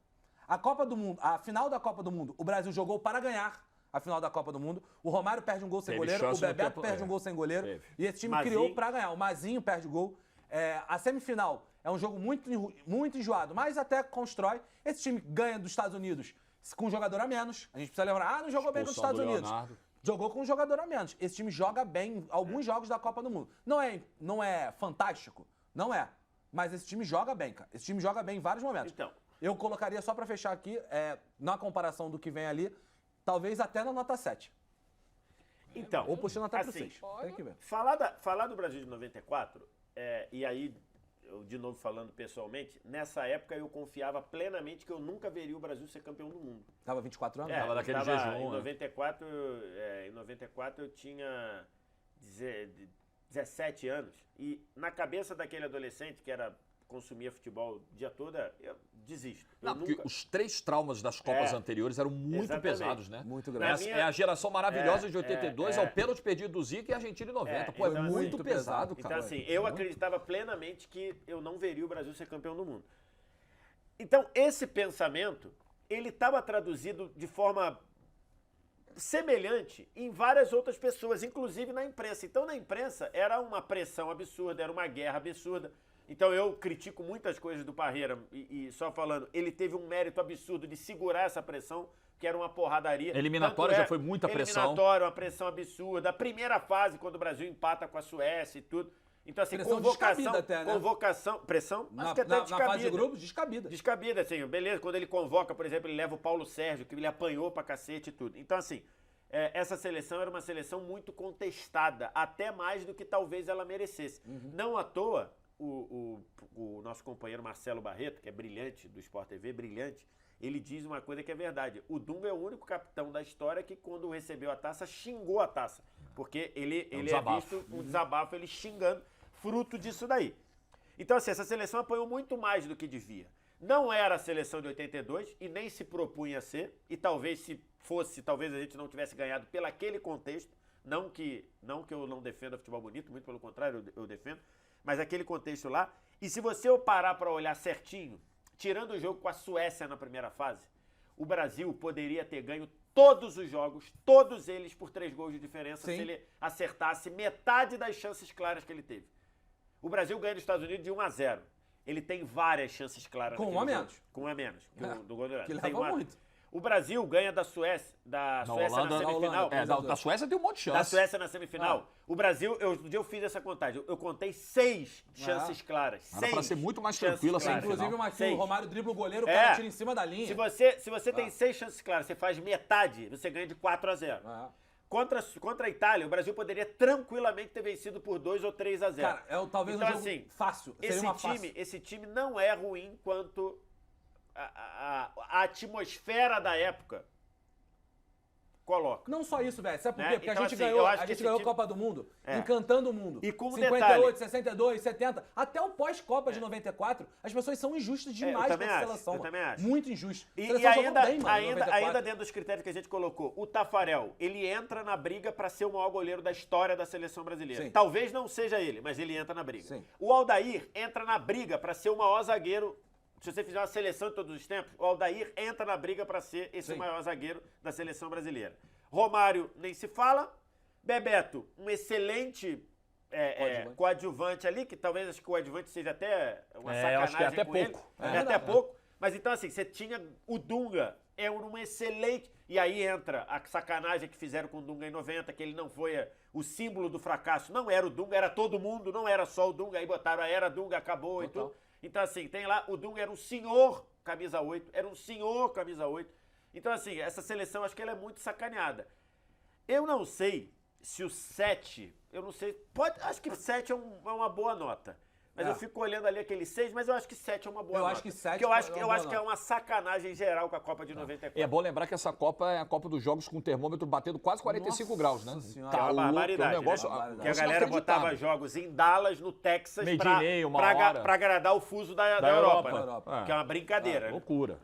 A Copa do Mundo, a final da Copa do Mundo, o Brasil jogou para ganhar a final da Copa do Mundo. O Romário perde um gol sem Teve goleiro, o chance no Bebeto tempo- perde um gol sem goleiro. Teve. E esse time Mazinho. criou para ganhar. O Mazinho perde gol. A semifinal é um jogo muito enjoado, mas até constrói. Esse time ganha dos Estados Unidos com um jogador a menos. A gente precisa lembrar, não jogou bem com os Expulsão Estados do Unidos. Leonardo. Jogou com um jogador a menos. Esse time joga bem em alguns jogos da Copa do Mundo. Não é fantástico? Não é. Mas esse time joga bem, cara. Esse time joga bem em vários momentos. Então. Eu colocaria, só pra fechar aqui, na comparação do que vem ali, talvez até na nota 7. Então, Ou puxando até pro assim, 6. Tem que ver. falar do Brasil de 94, e aí, eu de novo falando pessoalmente, nessa época eu confiava plenamente que eu nunca veria o Brasil ser campeão do mundo. Tava 24 anos? Tava eu naquele tava- jejum, Em né? 94 eu tinha 17 anos. E na cabeça daquele adolescente que consumia futebol o dia todo, eu desisto. Eu Não, porque nunca- os 3 traumas das Copas É. anteriores eram muito Exatamente. pesados, né? Muito Na grande. minha- É a geração maravilhosa de 82, é. ao pênalti perdido do Zico e a Argentina em 90. Pô, é então, muito assim, pesado, Então, cara. assim, eu acreditava plenamente que eu não veria o Brasil ser campeão do mundo. Então, esse pensamento, ele estava traduzido de forma semelhante em várias outras pessoas, inclusive na imprensa. Então, na imprensa, era uma pressão absurda, era uma guerra absurda. Então, eu critico muitas coisas do Parreira e só falando, ele teve um mérito absurdo de segurar essa pressão, que era uma porradaria. Eliminatória Tanto já foi muita pressão. Eliminatória, uma pressão absurda. A primeira fase, quando o Brasil empata com a Suécia e tudo. Então, assim, Pressão convocação... descabida até, né? Convocação... Pressão? Na, Acho que até na descabida. fase de grupos, descabida. Descabida, assim, beleza. Quando ele convoca, por exemplo, ele leva o Paulo Sérgio, que ele apanhou pra cacete e tudo. Então, assim, essa seleção era uma seleção muito contestada, até mais do que talvez ela merecesse. Não à toa, o nosso companheiro Marcelo Barreto, que é brilhante, do Sport TV, brilhante, ele diz uma coisa que é verdade. O Dunga é o único capitão da história que, quando recebeu a taça, xingou a taça. Porque ele é visto um desabafo, ele xingando, fruto disso daí. Então, assim, essa seleção apanhou muito mais do que devia. Não era a seleção de 82 e nem se propunha a ser. E talvez, se fosse, talvez a gente não tivesse ganhado pelo aquele contexto. Não que eu não defenda futebol bonito, muito pelo contrário, eu defendo. Mas aquele contexto lá. E se você parar para olhar certinho, tirando o jogo com a Suécia na primeira fase, o Brasil poderia ter ganho todos os jogos, todos eles por 3 gols de diferença, Sim. se ele acertasse metade das chances claras que ele teve. O Brasil ganha dos Estados Unidos de 1-0. Ele tem várias chances claras. Com um a menos. Com um a menos. Do gol do Que tem leva muito. O Brasil ganha da Suécia, Holanda, na semifinal. Da Suécia tem um monte de chance. Da Suécia na semifinal. O Brasil, eu fiz essa contagem. Eu contei 6 chances claras. Era pra ser muito mais chances tranquila essa claras. Inclusive, uma que o 6. Romário dribla o goleiro, o cara tira em cima da linha. Se você tem 6 chances claras, você faz metade, você ganha de 4-0. Contra a Itália, o Brasil poderia tranquilamente ter vencido por 2 ou 3-0. Cara, talvez então, um jogo assim, fácil. Seria uma fácil. Esse time não é ruim quanto a atmosfera da época coloca. Não só isso, velho. Sabe por Né? quê? Porque Então, a gente assim, ganhou, eu acho a que gente esse ganhou a time- Copa do Mundo, É. encantando o mundo. E com um 58, detalhe. 62, 70, até o pós-Copa de 94, as pessoas são injustas demais com também essa acho, seleção. eu mano. também acho. Muito injusto. A E seleção jogou ainda, bem, mano, em 94. ainda dentro dos critérios que a gente colocou, o Tafarel, ele entra na briga para ser o maior goleiro da história da seleção brasileira. Sim. Talvez não seja ele, mas ele entra na briga. Sim. O Aldair entra na briga para ser o maior zagueiro. Se você fizer uma seleção de todos os tempos, o Aldair entra na briga para ser esse Sim. maior zagueiro da seleção brasileira. Romário nem se fala. Bebeto, um excelente coadjuvante ali, que talvez acho que o coadjuvante seja até uma eu acho que é sacanagem até com pouco. ele. É até pouco. Mas então, assim, você tinha o Dunga, é um excelente... E aí entra a sacanagem que fizeram com o Dunga em 90, que ele não foi o símbolo do fracasso. Não era o Dunga, era todo mundo, não era só o Dunga. Aí botaram a era Dunga, acabou e tudo. Então, assim, tem lá, o Dunga era um senhor camisa 8, era um senhor camisa 8. Então, assim, essa seleção, acho que ela é muito sacaneada. Eu não sei se o 7, eu não sei, acho que 7 é uma boa nota. Mas eu fico olhando ali aquele 6, mas eu acho que 7 é uma boa nota. Eu acho que 7 Porque eu acho, é uma eu boa acho que é uma sacanagem geral com a Copa de 94. É bom lembrar que essa Copa é a Copa dos Jogos com o termômetro batendo quase 45 graus, né? Senhora. É uma barbaridade, um negócio, né? barbaridade. Que a galera botava jogos em Dallas, no Texas, Meio-dia, uma hora. pra agradar o fuso da Europa. Europa, né? Europa. Que é uma brincadeira. né? Loucura.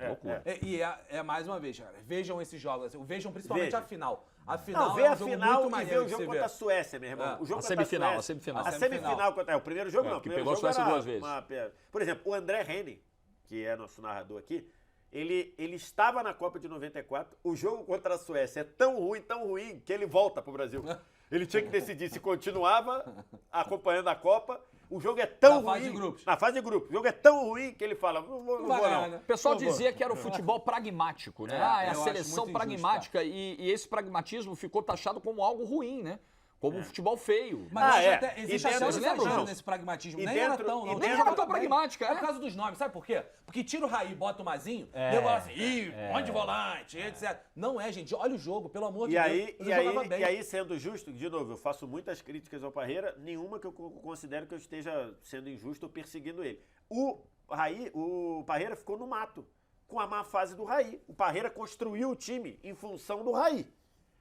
E mais uma vez, cara, vejam esses jogos, vejam principalmente Vejam. a final. A final Não, vê é a um jogo final muito e maneiro vê o de jogo se contra ver. a Suécia, meu irmão. O jogo A contra semifinal, a Suécia. a semifinal. O primeiro jogo não. O que primeiro pegou a jogo Suécia era 2 vezes. Por exemplo, o André Henning, que é nosso narrador aqui, ele estava na Copa de 94. O jogo contra a Suécia é tão ruim, que ele volta pro Brasil. Ele tinha que decidir se continuava acompanhando a Copa. O jogo é tão ruim. Na fase de grupos. Na fase de grupos. O jogo é tão ruim que ele fala: não vou não. né? O pessoal dizia que era o futebol pragmático, né? É, É a eu acho seleção muito pragmática e esse pragmatismo ficou taxado como algo ruim, né? Como um futebol feio. Mas Ah, é. até, existe E até um dentro- exagero não. nesse pragmatismo. E Nem dentro- era tão, e não. dentro- Era tão pragmática, É por causa dos nomes, sabe por quê? Porque tira o Raí, bota o Mazinho, nego fala assim, monte de volante, etc. Não é, gente. Olha o jogo, pelo amor de Deus. Ele jogava bem. E aí, sendo justo, de novo, eu faço muitas críticas ao Parreira, nenhuma que eu considero que eu esteja sendo injusto ou perseguindo ele. O Parreira ficou no mato, com a má fase do Raí. O Parreira construiu o time em função do Raí.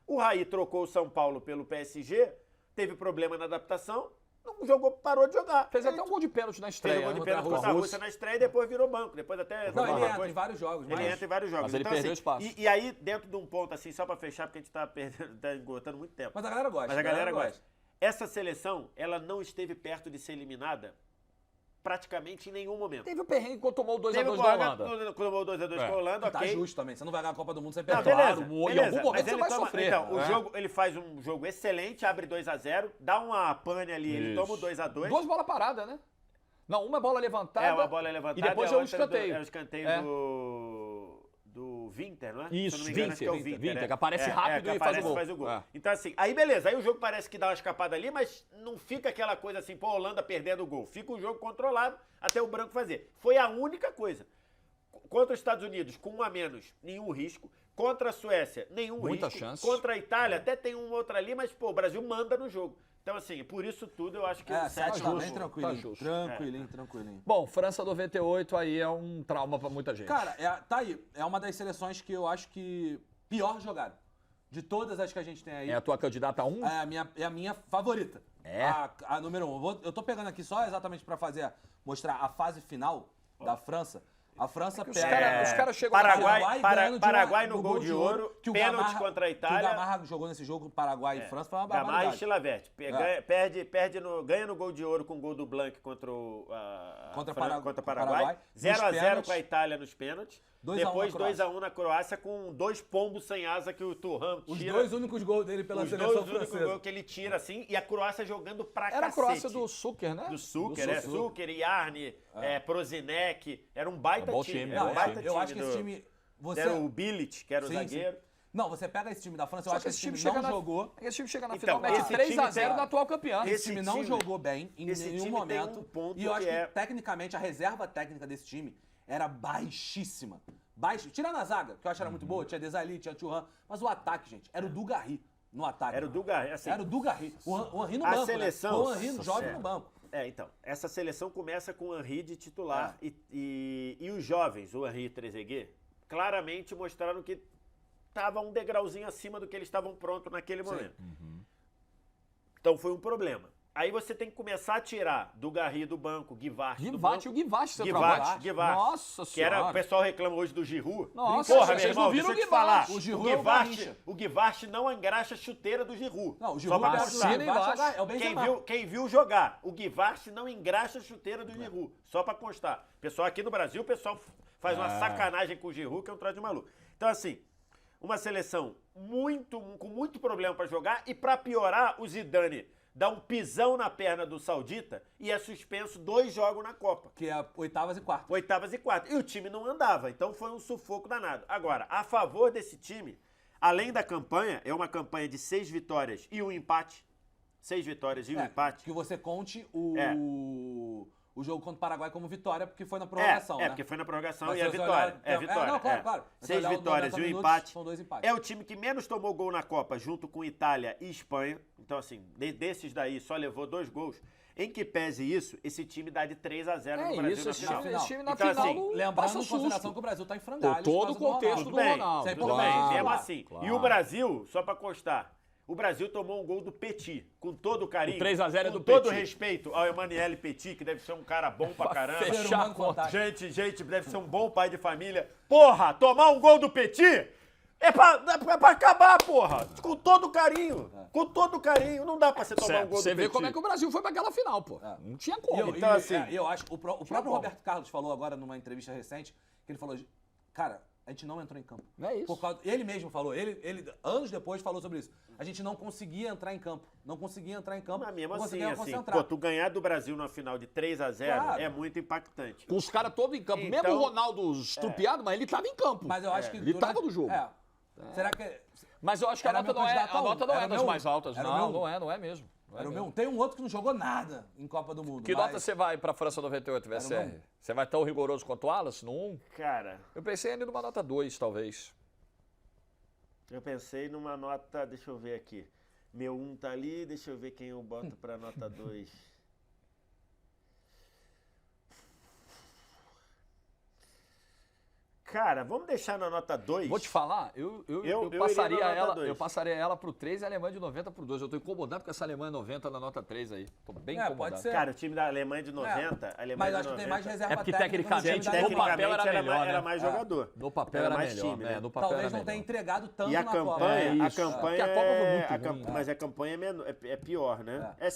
O Raí trocou o São Paulo pelo PSG, teve problema na adaptação, não jogou, parou de jogar. Fez até um gol de pênalti na Fez estreia. um gol de né? pênalti contra a Rússia na estreia e depois virou banco. Depois até... Não, ele alguma entra coisa. em vários jogos. Ele mas- entra em vários jogos. Mas ele Então, perdeu assim, espaço. E aí, dentro de um ponto, assim, só pra fechar, porque a gente tá esgotando muito tempo. Mas a galera gosta. Mas a galera gosta. Essa seleção, ela não esteve perto de ser eliminada praticamente em nenhum momento. Teve o perrengue quando tomou o 2x2 Teve o da Borga, Holanda. quando tomou 2x2 com a Holanda, Tá ok. justo também. Você não vai ganhar a Copa do Mundo sem Não, perder. beleza, Claro, em beleza. algum momento Mas você ele vai toma- sofrer. Então, o É. jogo, ele faz um jogo excelente, abre 2x0, dá uma pane ali, ele Isso. toma o 2x2. 2 bolas paradas, né? Não, uma bola levantada. É, uma bola levantada. E depois a é o outra escanteio. É o escanteio É. do Winter, não é? Isso, Se eu não me engano, acho que é o Winter, Winter. Winter, que aparece rápido que e faz o gol. É. Então, assim, aí beleza, aí o jogo parece que dá uma escapada ali, mas não fica aquela coisa assim, pô, a Holanda perdendo o gol. Fica o jogo controlado até o branco fazer. Foi a única coisa. Contra os Estados Unidos, com 1 a menos, nenhum risco. Contra a Suécia, nenhum Muita risco. chance. Contra a Itália, até tem um outro ali, mas, pô, o Brasil manda no jogo. Então, assim, por isso tudo, eu acho que o É, 7 7 justo. bem tranquilinho. Tá justo. Tranquilinho. Bom, França 98 aí é um trauma pra muita gente. Cara, tá aí. É uma das seleções que eu acho que pior jogaram. De todas as que a gente tem aí. É a tua candidata a 1? É a minha favorita. É? A número 1. Eu tô pegando aqui só exatamente pra mostrar a fase final da França. A França os pega... caras chegam Paraguai no gol de ouro, que o pênalti Gamarra- contra a Que Itália. o Gamarra jogou nesse jogo, Paraguai e França, foi uma Gamarra e barbaridade. Chilavert. Ganha no gol de ouro com o gol do Blanc contra o Contra contra o Paraguai. Paraguai. Nos 0x0 pênaltis. com a Itália nos pênaltis. 2 a 1 Depois na Croácia. 2x1 na Croácia com 2 pombos sem asa que o Thuram Os tira. 2 únicos gols dele pela Os seleção 2 únicos francesa. gols que ele tira assim. E a Croácia jogando pra Era a cacete. Croácia do Suker, né? Do Suker, Do Suker, Yarni, Prozinec. Era um baita bom time. time, Era bom um baita time. Eu acho que esse time... Era o Bilic, que era o Sim, zagueiro. sim. Não, você pega esse time da França, eu Só acho que esse time chega não jogou. Esse time chega na Então, final, mete esse 3x0 time da atual campeã. Esse time não time- jogou bem em esse nenhum time momento. tem um ponto e eu acho que que, é- tecnicamente, a reserva técnica desse time era baixíssima. Tirando a zaga, que eu acho que era muito boa, tinha Desailly, tinha Thuram, mas o ataque, gente, era o Dugarry no ataque. Era o Dugarry, assim. Era o Dugarry. O Henry no A banco, seleção- né? O Henry jovem É. no banco. Então, essa seleção começa com o Henry de titular e os jovens, o Henry e o Trezeguet, claramente mostraram que estava um degrauzinho acima do que eles estavam prontos naquele momento. Então foi um problema. Aí você tem que começar a tirar do Garri do banco, Guivart do banco. O Guivart, seu Guivart. Nossa Que era, o senhora. pessoal reclama hoje do Giroud. Nossa, Porra, vocês meu irmão, não viram deixa eu te o Guivart. falar. O Giroud é o Garrincha. O Guivart não engraxa a chuteira do Giroud. Não, o Só Giroud pra é constar. assina embaixo. É o Benzema. Quem viu jogar, o Guivart não engraxa a chuteira do Giroud. Só pra constar. Pessoal aqui no Brasil, o pessoal faz uma sacanagem com o Giroud, que é um troço de maluco. Então, assim, uma seleção com muito problema pra jogar e pra piorar, o Zidane dá um pisão na perna do Saudita e é suspenso 2 jogos na Copa. Que é oitavas e quartas. Oitavas e quartas. E o time não andava, então foi um sufoco danado. Agora, a favor desse time, além da campanha, é uma campanha de 6 vitórias e um empate. 6 vitórias e um empate. Que você conte o jogo contra o Paraguai como vitória, porque foi na prorrogação, É, né? porque foi na prorrogação Mas e é se você vitória. olhar- É vitória. não, claro. Se 6 olhar o vitórias 90 e um minutos, empate. são 2 empates. É o time que menos tomou gol na Copa, junto com Itália e Espanha. Então, assim, desses daí só levou 2 gols. Em que pese isso, esse time dá de 3-0 no Brasil isso, na esse final. time na Então, final assim, não Lembrando passa em consideração susto. que o Brasil tá em Com frangalhos. todo por o causa do contexto Ronaldo. do bem, Ronaldo. sempre Tudo Claro, bem, mesmo claro, assim. claro. E o Brasil, só pra constar, o Brasil tomou um gol do Petit, com todo o carinho. O 3-0 é do com todo Petit. respeito ao Emmanuel Petit, que deve ser um cara bom pra caramba. fechar Ser humano a conta. fantástico. Gente, deve ser um bom pai de família. Porra, tomar um gol do Petit é pra acabar, porra. Com todo carinho. Com todo carinho. Não dá pra você tomar um gol do Você Petit. vê como é que o Brasil foi pra aquela final, pô. Não tinha como. Então, assim, eu acho, o próprio como. Roberto Carlos falou agora numa entrevista recente, que ele falou, cara, a gente não entrou em campo. É isso. Ele mesmo falou, ele anos depois falou sobre isso. A gente não conseguia entrar em campo. Não conseguia entrar em campo. Mas mesmo não assim, conseguia concentrar. pô, tu ganhar do Brasil na final de 3-0 Claro. é muito impactante. Com os caras todos em campo. Então- Mesmo o Ronaldo estrupiado, mas ele tava em campo. Mas eu acho que... Ele tava no jogo. Será que... Mas eu acho que a Era nota meu não é, candidato a a nota não Era é o das meu- mais altas. era o Não, meu- não é mesmo. Não é Era o mesmo. meu. Tem um outro que não jogou nada em Copa do Mundo. Que mas- nota você vai pra França 98, Era o VSR? meu. Você vai tão rigoroso quanto o Wallace no 1? Cara, Eu pensei ainda numa nota 2, talvez. eu pensei numa nota... Deixa eu ver aqui. Meu 1 tá ali, deixa eu ver quem eu boto pra nota 2. Cara, vamos deixar na nota 2. Vou te falar, eu Eu passaria iria na nota ela, 2. eu passaria ela pro 3 e a Alemanha de 90 pro 2. Eu tô incomodado com essa Alemanha 90 na nota 3 aí. Tô bem É, incomodado. pode ser. Cara, o time da Alemanha de 90... a Alemanha Mas de acho que tem 90, mais reserva É porque técnica no tecnicamente, time da no Alemanha. papel era melhor, né? era mais jogador. No papel era mais melhor, time, né? né? No papel Talvez era não tenha melhor. entregado tanto E a na Copa. campanha, É a isso. campanha Porque a Copa foi muito ruim, mas a campanha é pior, né? É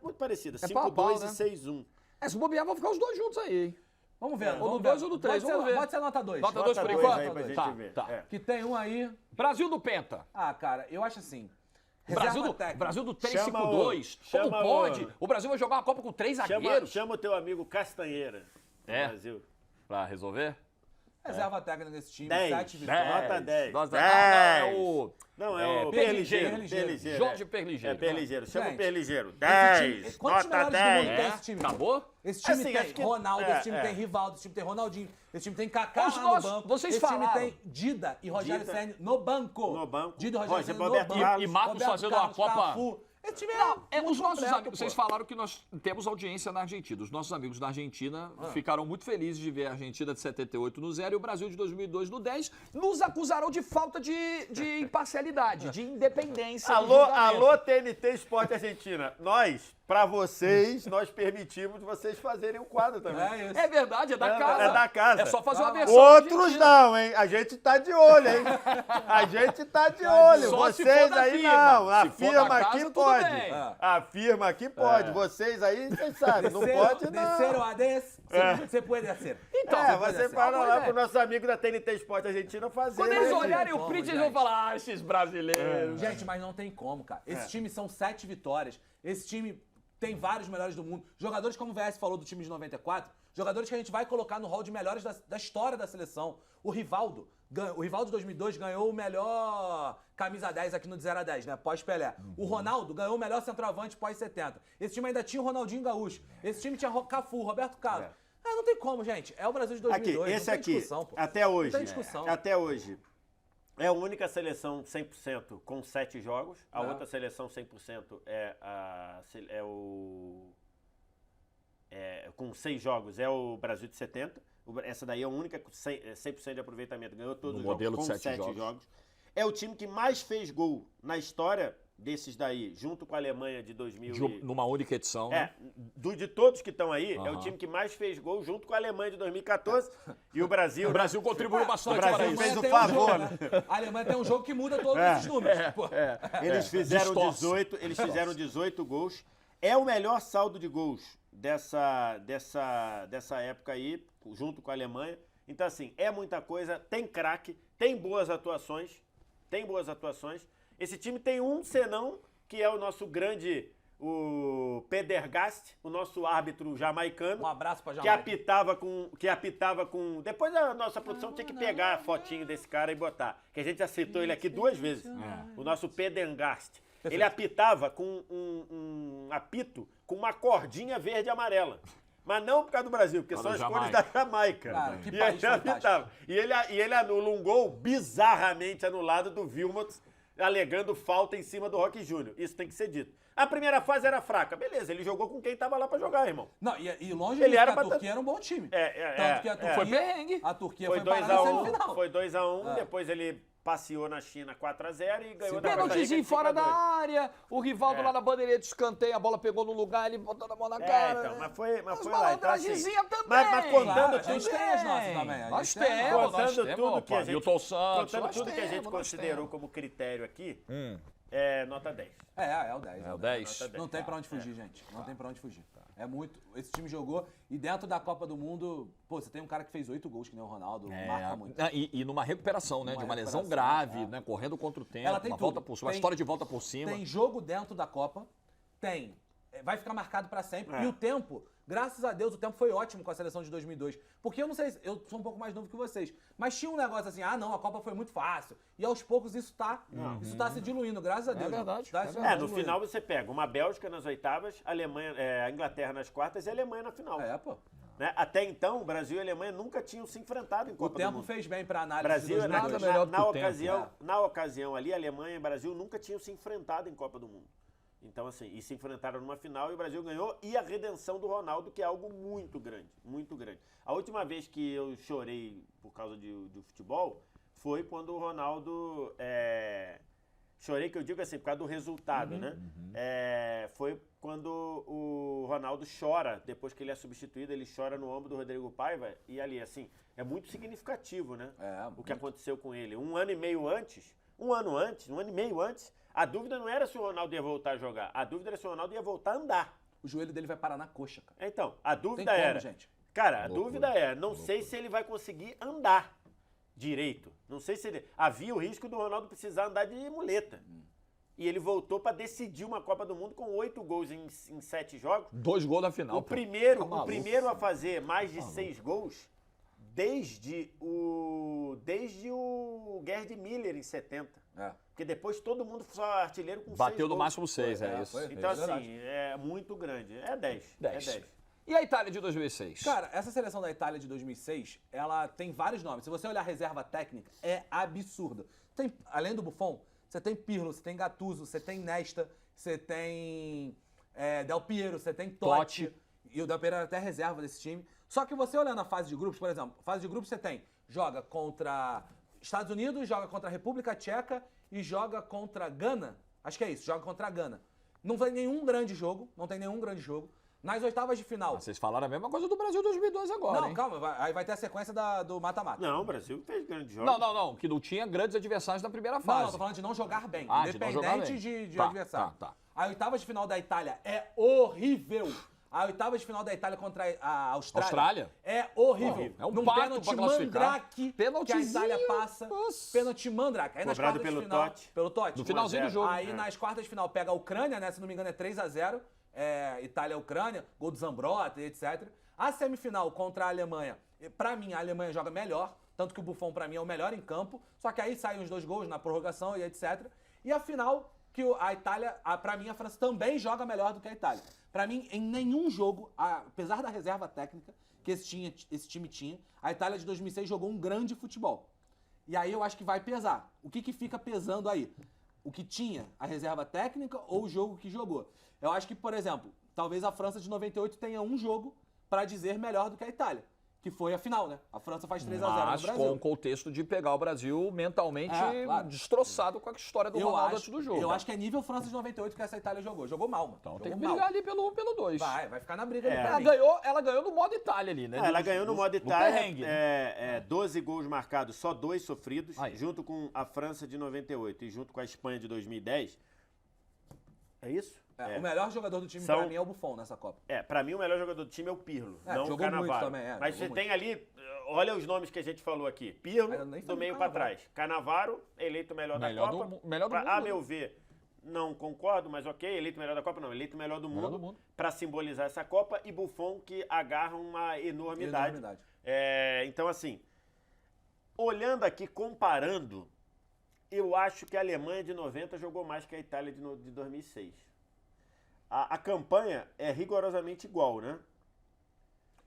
muito parecida. É pau a pau, 5-2 né? e 6-1. Se bobear, vão ficar os dois juntos aí, hein? Vamos ver. Ou vamos no ver. 2 ou no 3, Pode vamos ser, ver. Pode ser nota 2. Nota 2 por dois enquanto? aí pra gente Tá, ver. tá. É. Que tem um aí... Brasil do Penta. Ah, cara, eu acho assim... Brasil do Chama 3-5-2. Como chama pode? o- O Brasil vai jogar uma Copa com 3 zagueiros? Chama o teu amigo Castanheira do É. Brasil. Pra resolver? Reserva técnica desse time, 10. 7 vitórias. Nota 10. Nossa, 10. é o... Não, é o Perligeiro. Perligeiro. Jorge É Perligeiro. Perligeiro. Chama Gente, o Perligeiro. Esse 10. time- quantos Nota melhores do mundo 10. tem esse time? Acabou? Esse time Assim, tem acho que- Ronaldo, esse time é. tem Rivaldo, esse time tem Ronaldinho, esse time tem Kaká Mas lá nós- no banco, vocês esse time falaram. tem Dida e Rogério Dida. Ceni no banco. No banco. Dida e Rogério Roger Ceni no Roberto banco. Carlos. E Marcos Roberto fazendo uma Carlos, Copa- Cafu, Esse time Os nossos completo, amigos, vocês falaram que nós temos audiência na Argentina. Os nossos amigos da Argentina ficaram muito felizes de ver a Argentina de 78 no 0 e o Brasil de 2002 no 10. Nos acusaram de falta de imparcialidade, de independência. Alô, TNT Esporte Argentina. Pra vocês, nós permitimos vocês fazerem o quadro também. É isso. É verdade, é da casa. É da casa. É só fazer uma versão. Outros não, hein? A gente tá de olho, hein? A gente tá de olho. Só se Vocês for da aí firma. não. A Se for firma da aqui casa, tudo pode. bem. A firma aqui pode. Vocês aí, vocês sabem. Não pode, não. De 0 a 10, você pode fazer. Então, Você fala lá pros nossos amigos da TNT Esporte Argentina fazer. quando eles né? olharem o como, print, gente. eles vão falar, esses brasileiros. Gente, mas não tem como, cara. Esse time são 7 vitórias. Esse time tem vários melhores do mundo. Jogadores, como o VS falou do time de 94, jogadores que a gente vai colocar no hall de melhores da história da seleção. O Rivaldo de 2002 ganhou o melhor camisa 10 aqui no de 0 a 10, né? Pós-Pelé. O Ronaldo ganhou o melhor centroavante pós-70. Esse time ainda tinha o Ronaldinho Gaúcho. Esse time tinha Cafu, Roberto Carlos. Não tem como, gente. É o Brasil de 2002. Aqui, esse não tem aqui, discussão, pô. até hoje, Não tem discussão. até hoje, é a única seleção 100% com 7 jogos. A outra seleção 100% com 6 jogos é o Brasil de 70. Essa daí é a única com 100% de aproveitamento. Ganhou todos os jogos com 7 jogos. É o time que mais fez gol na história desses daí, junto com a Alemanha de 2000. Numa única edição, né? De todos que estão aí, é o time que mais fez gol junto com a Alemanha de 2014. E o Brasil. O Brasil contribuiu bastante o Brasil para isso. fez o Tem favor, jogo, né? A Alemanha tem um jogo que muda todos esses números. Pô. Eles fizeram Distorce. 18, eles fizeram 18 gols. É o melhor saldo de gols dessa época aí, junto com a Alemanha. Então, assim, é muita coisa, tem craque, tem boas atuações. Esse time tem um senão, que é o nosso grande, o Pendergast, o nosso árbitro jamaicano. Um abraço pra que Jamaica. apitava com. Depois a nossa produção tinha que pegar a fotinho desse cara e botar. Que a gente já citou ele aqui 2 vezes. O nosso Pendergast. Ele apitava com um apito com uma cordinha verde e amarela. Mas não por causa do Brasil, porque Para são as Jamaica. cores da Jamaica. Cara, que E país ele fantástico. apitava. E ele anula um gol bizarramente anulado do Wilmots, alegando falta em cima do Roque Júnior. Isso tem que ser dito. A primeira fase era fraca. Beleza, ele jogou com quem tava lá pra jogar, irmão. Não, e longe Ele disso, era que a pra Turquia era um bom time. É, Tanto que a Turquia, Foi perrengue. A Turquia Foi foi parar na 2x1, semifinal. foi 2x1, depois ele passeou na China 4x0 e ganhou da Costa Rica Pênaltizinho de fora da 5x2. área, o Rivaldo lá na bandeirinha de escanteio, a bola pegou no lugar, ele botou a mão na cara. Então, mas foi lá. Então, assim, malandragenzinha também. mas contando Claro, a tudo, gente tem as nossas também. Nós tem as temos, nossas. nós contando temos, tudo que a opa, gente, Milton Santos, contando nós tudo que a gente temos, nós considerou temos. como critério aqui, é nota 10. É o 10. É o 10. Nota 10. Não tem pra onde fugir, gente. Não tem pra onde fugir. É muito. Esse time jogou e dentro da Copa do Mundo, pô, você tem um cara que fez 8 gols, que nem o Ronaldo, marca muito. E numa recuperação, né? De uma lesão recuperação, grave, né? Correndo contra o tempo, Ela tem uma tudo. volta por cima, uma Tem- história de volta por cima. Tem jogo dentro da Copa, vai ficar marcado pra sempre. E o tempo, graças a Deus, o tempo foi ótimo com a seleção de 2002. Porque eu não sei, eu sou um pouco mais novo que vocês, mas tinha um negócio assim, não, a Copa foi muito fácil. E aos poucos isso tá se diluindo, graças a Deus. verdade, Tá é se verdade. No diluindo. final você pega uma Bélgica nas oitavas, a Inglaterra nas quartas e a Alemanha na final. Pô. Né? Até então, o Brasil e a Alemanha nunca tinham se enfrentado em O Copa do tempo Mundo. fez bem pra análise Brasil, de na, 2002. melhor do na, que na o tempo, ocasião, na ocasião ali, Alemanha e Brasil nunca tinham se enfrentado em Copa do Mundo. Então, assim, e se enfrentaram numa final e o Brasil ganhou, e a redenção do Ronaldo, que é algo muito grande, muito grande. A última vez que eu chorei por causa do futebol foi quando o Ronaldo... Chorei, que eu digo assim, por causa do resultado, né? Foi quando o Ronaldo chora, depois que ele é substituído, ele chora no ombro do Rodrigo Paiva, e ali, assim, é muito significativo, né? O que aconteceu com ele. Um ano e meio antes, a dúvida não era se o Ronaldo ia voltar a jogar, a dúvida era se o Ronaldo ia voltar a andar. O joelho dele vai parar na coxa, cara. Então, a dúvida Tem como, era... gente. Cara, a dúvida é, não sei se ele vai conseguir andar direito. Não sei se ele... Havia o risco do Ronaldo precisar andar de muleta. E ele voltou para decidir uma Copa do Mundo com 8 gols em 7 jogos. 2 gols na final. O primeiro a fazer mais de 6 gols desde o Gerd Miller em 70. Porque depois todo mundo foi artilheiro com 6 gols. Bateu no máximo 6, isso. Então, assim, é muito grande. É 10. 10. É 10. E a Itália de 2006? Cara, essa seleção da Itália de 2006, ela tem vários nomes. Se você olhar a reserva técnica, é absurda. Além do Buffon, você tem Pirlo, você tem Gattuso, você tem Nesta. você tem Del Piero, você tem Totti. E o Del Piero era até reserva desse time. Só que você olhando a fase de grupos, por exemplo, fase de grupos você joga contra Estados Unidos, joga contra a República Tcheca e joga contra Gana. Acho que é isso, joga contra a Gana. Não tem nenhum grande jogo, Nas oitavas de final. Vocês falaram a mesma coisa do Brasil 2002 agora, Não, hein? calma, aí vai ter a sequência do mata-mata. Não, o Brasil fez grandes jogos. Não, que não tinha grandes adversários na primeira Não, fase. tô falando de não jogar bem, de não jogar independente bem. de Tá, adversário. tá. A oitava de final da Itália é horrível. A oitava de final da Itália contra a Austrália é horrível. É um Num parto pênalti pra classificar. mandrake que a Itália passa. Nossa. Pênalti mandrake. Aí nas Cobrado quartas de pelo final, Totti. Pelo Totti. No finalzinho do jogo. Aí nas quartas de final pega a Ucrânia, né? Se não me engano é 3-0. Itália-Ucrânia, gol do Zambrotta, etc. A semifinal contra a Alemanha, pra mim a Alemanha joga melhor, tanto que o Buffon pra mim é o melhor em campo, só que aí saem os 2 gols na prorrogação e etc. E a final, que a Itália, pra mim a França também joga melhor do que a Itália. Pra mim, em nenhum jogo, apesar da reserva técnica que esse time tinha, a Itália de 2006 jogou um grande futebol. E aí eu acho que vai pesar. O que fica pesando aí? O que tinha, a reserva técnica ou o jogo que jogou? Eu acho que, por exemplo, talvez a França de 98 tenha um jogo pra dizer melhor do que a Itália, que foi a final, né? A França faz 3-0 no Mas Brasil. com o contexto de pegar o Brasil mentalmente claro. destroçado com a história do Ronaldo antes do jogo. Eu acho que é nível França de 98 que essa Itália jogou. Jogou mal, mano. Então jogou tem que mal. brigar ali pelo 1 pelo 2. Vai ficar na briga ali pra Ela mim. ganhou no modo Itália ali, né? Ela ganhou no modo Itália, perrengue, né? 12 gols marcados, só 2 sofridos, Aí. junto com a França de 98 e junto com a Espanha de 2010. É isso? O melhor jogador do time São- pra mim é o Buffon nessa Copa. Pra mim o melhor jogador do time é o Pirlo, não o jogou Cannavaro. muito também, Mas jogou você tem ali, olha os nomes que a gente falou aqui. Pirlo, Eu nem do falei meio do pra Cannavaro. trás. Cannavaro, eleito melhor da Melhor Copa. do- melhor do mundo, A né? meu ver, não concordo, mas ok, eleito melhor da Copa não, eleito melhor do Melhor mundo, do mundo. pra simbolizar essa Copa, e Buffon que agarra uma enormidade. Enormidade. Então assim, olhando aqui, comparando, eu acho que a Alemanha de 90 jogou mais que a Itália de 2006. A campanha é rigorosamente igual, né?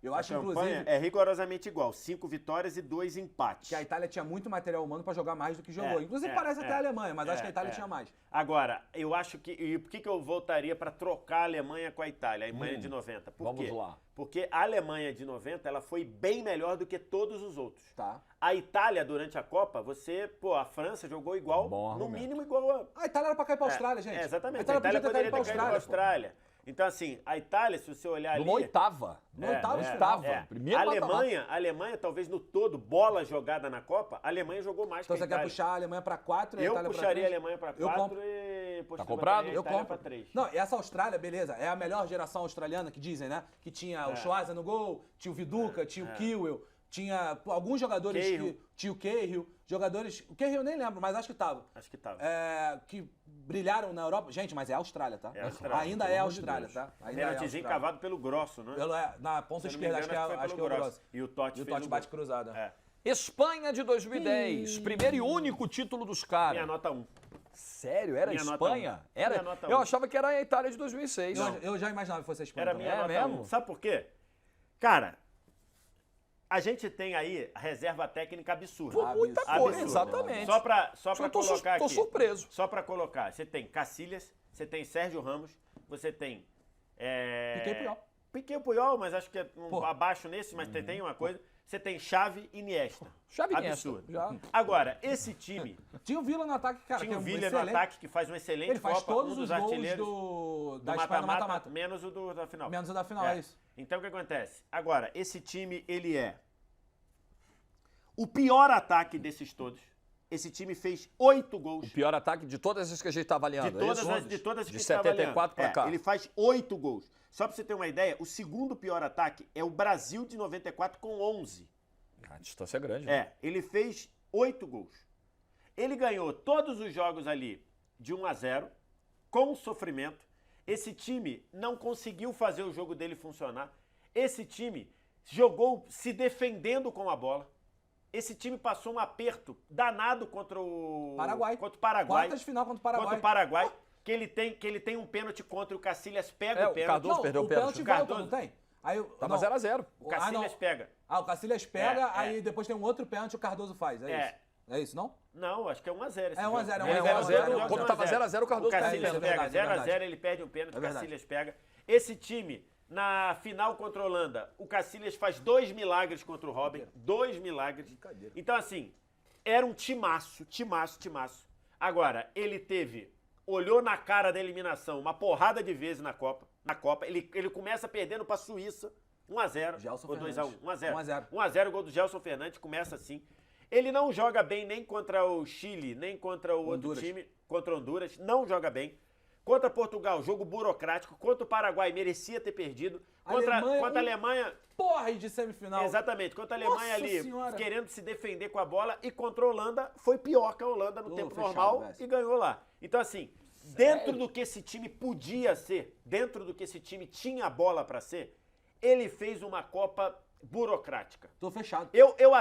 Eu A acho, campanha inclusive, é rigorosamente igual. 5 vitórias e 2 empates. que a Itália tinha muito material humano pra jogar mais do que jogou. É, Inclusive é, parece até é. a Alemanha, mas acho que a Itália tinha mais. Agora, eu acho que... E por que eu voltaria para trocar a Alemanha com a Itália? A Alemanha de 90. Por Vamos quê? lá. Porque a Alemanha de 90, ela foi bem melhor do que todos os outros. Tá. A Itália, durante a Copa, a França jogou igual, Bom no argumento. mínimo igual a... A Itália era pra cair pra Austrália, gente. Exatamente. A Itália podia ter caído pra caído pra Austrália. Então, assim, a Itália, se você olhar ali... Numa oitava. No oitavo de oitava. final. Primeiro a Alemanha, talvez no todo, bola jogada na Copa, a Alemanha jogou mais Então que a você quer Itália. puxar a Alemanha pra 4 e a Eu Itália pra 3? puxaria a Alemanha para Eu 4 compro. e Tá comprado? a Eu Itália compro. para 3. Não, e essa Austrália, beleza, é a melhor geração australiana que dizem, né? Que tinha o Schwarzer no gol, tinha o Viduka, tinha o Kiwill, tinha alguns jogadores Cahill. tinha o Cahill, jogadores... O Cahill eu nem lembro, mas acho que tava. Acho que tava. Que brilharam na Europa. Gente, mas é a Austrália, tá? É a Austrália, Ainda pelo é a amor de Austrália, Deus. tá? Ainda é a Pênaltizinho Austrália. cavado pelo Grosso, né? Na ponta Se eu não me esquerda, engano, acho que é o pelo Grosso. E o Totti E o fez Totti o bate gol. cruzado. É. Espanha de 2010. Primeiro e único título dos caras. Minha nota 1. Sério? Era a Minha nota Espanha? um. Era? Minha nota Eu um. achava que era a Itália de 2006. Eu já imaginava que fosse a Espanha Era também. minha nota mesmo? 1. Sabe por quê? Cara, a gente tem aí a reserva técnica absurda. Por muita Absurdo. coisa, exatamente. Só pra Eu tô colocar tô aqui. surpreso. Só pra colocar. Você tem Cacilhas, você tem Sérgio Ramos, você tem... Piquet e Puyol. Piquet e Puyol, mas acho que é Pô. abaixo nesse, mas tem uma coisa. Você tem Xavi e Iniesta. Xavi e Iniesta, Absurdo. já. Agora, esse time... Tinha o Villa no ataque, cara. Tinha que o é um Villa no excelente- ataque, que faz um excelente Ele faz Copa, todos um dos os gols artilheiros da Espanha no mata-mata. menos o da final. Menos o da final, é isso. Então o que acontece? Agora, esse time, ele é o pior ataque desses todos. Esse time fez 8 gols. O pior ataque de todas as que a gente tá avaliando. De todas, é isso? as que De a gente tá avaliando. 74 pra cá. Ele faz 8 gols. Só pra você ter uma ideia, o segundo pior ataque é o Brasil de 94 com 11. A distância é grande. né? Ele fez 8 gols. Ele ganhou todos os jogos ali de 1-0, com sofrimento. Esse time não conseguiu fazer o jogo dele funcionar. Esse time jogou se defendendo com a bola. Esse time passou um aperto danado contra o Paraguai. Contra o Paraguai. Quartas de final contra o Paraguai. Contra o Paraguai. Que ele tem um pênalti contra o Cacilhas, pega É, o o pênalti. Cardoso perdeu o pênalti. volta, Cardoso. não tem? Aí, Tava 0x0. O Cacilhas pega. O Cacilhas pega, É, aí depois tem um outro pênalti e o Cardoso faz, é isso. É isso, não? Não, acho que é 1x0 esse É jogo. 1x0, É 1x0. Quando tava 0x0, o Cardoso O Cacilhas perde. pega É verdade. 0x0, ele perde um pênalti, o verdade. Cacilhas pega. Esse time, na final contra a Holanda, o Cacilhas faz 2 milagres contra o Robin. 2 milagres. Então, assim, era um timaço. Agora, ele olhou na cara da eliminação uma porrada de vezes na Copa. Ele começa perdendo pra Suíça, 1x0 Gelson ou 2x1. Fernandes. 1x0. 1x0, gol do Gelson Fernandes, começa assim. Ele não joga bem nem contra o Chile, nem contra o outro time, contra Honduras, não joga bem. Contra Portugal, jogo burocrático. Contra o Paraguai, merecia ter perdido. Contra a Alemanha... Porra de semifinal. Exatamente. Contra a Alemanha Nossa Senhora. querendo se defender com a bola. E contra a Holanda, foi pior que a Holanda no tempo normal e ganhou lá. Então, assim, dentro do que esse time podia ser, dentro do que esse time tinha bola pra ser, ele fez uma Copa burocrática. Tô fechado. Eu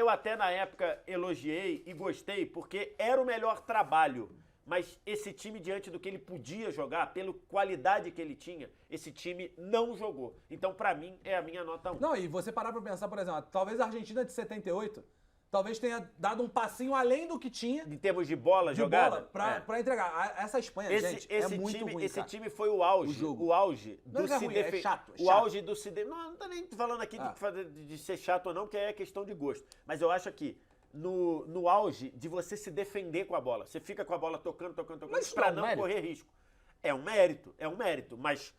até na época elogiei e gostei, porque era o melhor trabalho. Mas esse time, diante do que ele podia jogar, pela qualidade que ele tinha, esse time não jogou. Então, pra mim, é a minha nota 1. Não, e você parar pra pensar, por exemplo, talvez a Argentina de 78, talvez tenha dado um passinho além do que tinha Em termos de bola de jogada. bola pra entregar. Essa Espanha, gente, é muito ruim, Esse cara. time foi o auge. O jogo. O auge Não do é se ruim, é defender. chato, é O chato. auge do se defender. Não tô nem falando aqui de ser chato ou não, que é questão de gosto. Mas eu acho que no auge de você se defender com a bola. Você fica com a bola tocando, Mas isso pra não é um não mérito? correr risco. É um mérito. Mas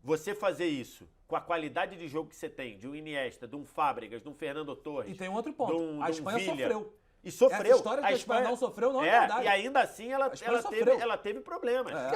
você fazer isso com a qualidade de jogo que você tem, de um Iniesta, de um Fábregas, de um Fernando Torres. E tem um outro ponto. de A Espanha Villa. sofreu. E sofreu. Essa história que a Espanha não sofreu não é verdade. E ainda assim ela sofreu. teve problemas. É. Porque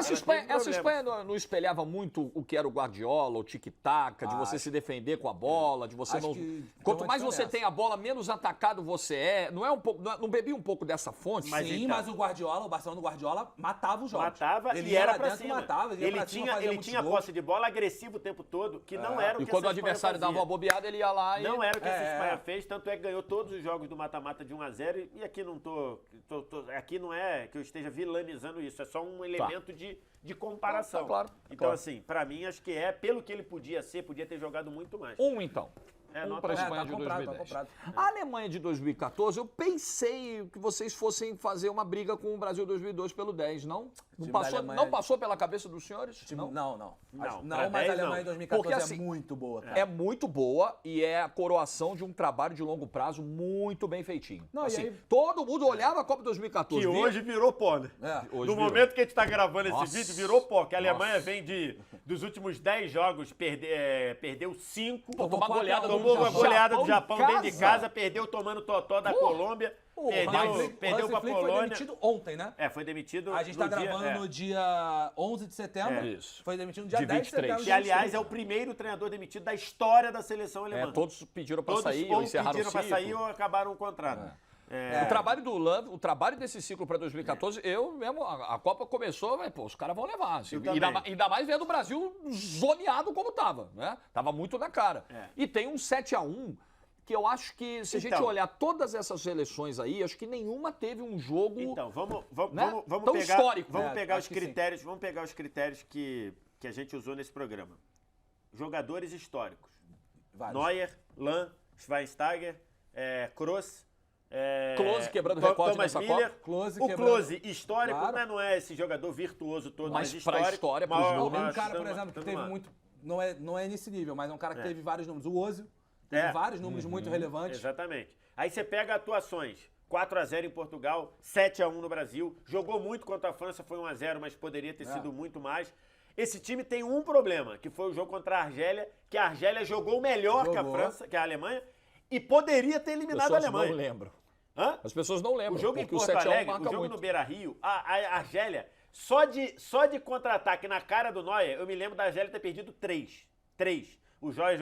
essa Espanha não espelhava muito o que era o Guardiola, o tic-tac, de você se defender com a bola, de você Acho não... que Quanto tem mais uma você diferença. tem a bola, menos atacado você é. Não é um pouco, não bebia um pouco dessa fonte? Mas Sim, então- mas o Barcelona do Guardiola matava os jogos. Matava ele e era ia pra dentro, cima. matava, ia pra cima, fazia Ele muitos tinha gols. posse de bola agressivo o tempo todo, que não era o E que quando o essa Espanha adversário dava fazia. uma bobeada, ele ia lá e... Não era o que essa É. Espanha fez, tanto é que ganhou todos os jogos do mata-mata de 1x0. E aqui não aqui não é que eu esteja vilanizando isso, é só um elemento de comparação. Tá claro, Então, claro. assim, pra mim, acho que pelo que ele podia ser, podia ter jogado muito mais. Então. É, Um nota para a um. Espanha Tá de comprado, 2010. tá comprado. A Alemanha de 2014, eu pensei que vocês fossem fazer uma briga com o Brasil 2002 pelo 10, não? Não time passou, da Alemanha- não passou pela cabeça dos senhores? Não, Não, mas pra a 10 Alemanha não. em 2014 Porque, assim, é muito boa, cara. É muito boa e é a coroação de um trabalho de longo prazo muito bem feitinho. Não, e Assim, aí- todo mundo olhava a Copa 2014. Que via- hoje virou pó, né? hoje No virou. momento que a gente tá gravando esse Nossa. vídeo, virou pó. Que a Nossa. Alemanha vem dos últimos 10 jogos, perdeu 5. Tomou uma goleada do Tomou uma Japão. goleada do Japão Japão em dentro de casa, perdeu tomando totó da Colômbia, perdeu pra Foi Polônia. demitido ontem, né? Foi demitido A gente no tá gravando dia, no dia 11 de setembro. É. Isso. Foi demitido no dia De 10 de 23. setembro. Que, aliás, é o primeiro treinador demitido da história da seleção alemã. Todos pediram pra Todos sair ou ou encerraram pediram o pra ciclo. sair ou acabaram o contrato. O trabalho do Love, o trabalho desse ciclo para 2014, eu mesmo, a Copa começou, mas, pô, os caras vão levar. Assim, Eu também. ainda mais vendo o Brasil zoneado como tava, né? Tava muito na cara. E tem um 7-1 que eu acho que, se a gente Então. olhar todas essas seleções aí, acho que nenhuma teve um jogo... Então, vamos Né? vamos Tão pegar, histórico. vamos É, pegar os acho que sim. critérios, vamos pegar os critérios que a gente usou nesse programa. Jogadores históricos. Vários. Neuer, Lan, Schweinsteiger, Kroos, Klose quebrando recorde Thomas nessa Miller. Copa. Klose O quebrando. Klose, histórico, Claro. mas não é esse jogador virtuoso todo, Mas mas pra histórico. história, pros maior- números. Um cara, por chutando- exemplo, que chutando teve uma- muito... Não é nesse nível, mas é um cara que teve vários números. O Ozil teve É. vários números muito relevantes. Exatamente. Aí você pega atuações. 4x0 em Portugal, 7x1 no Brasil. Jogou muito contra a França, foi 1x0, mas poderia ter sido muito mais. Esse time tem um problema, que foi o jogo contra a Argélia, que a Argélia jogou melhor que a Jogou. França, que a Alemanha, e poderia ter As eliminado a pessoas Alemanha. não lembram. Hã? As pessoas não lembram, O jogo em porque o Porto 7-1 Alegre, o marca jogo muito. no Beira-Rio, a Argélia, só de contra-ataque na cara do Neuer, eu me lembro da Argélia ter perdido 3. O Neuer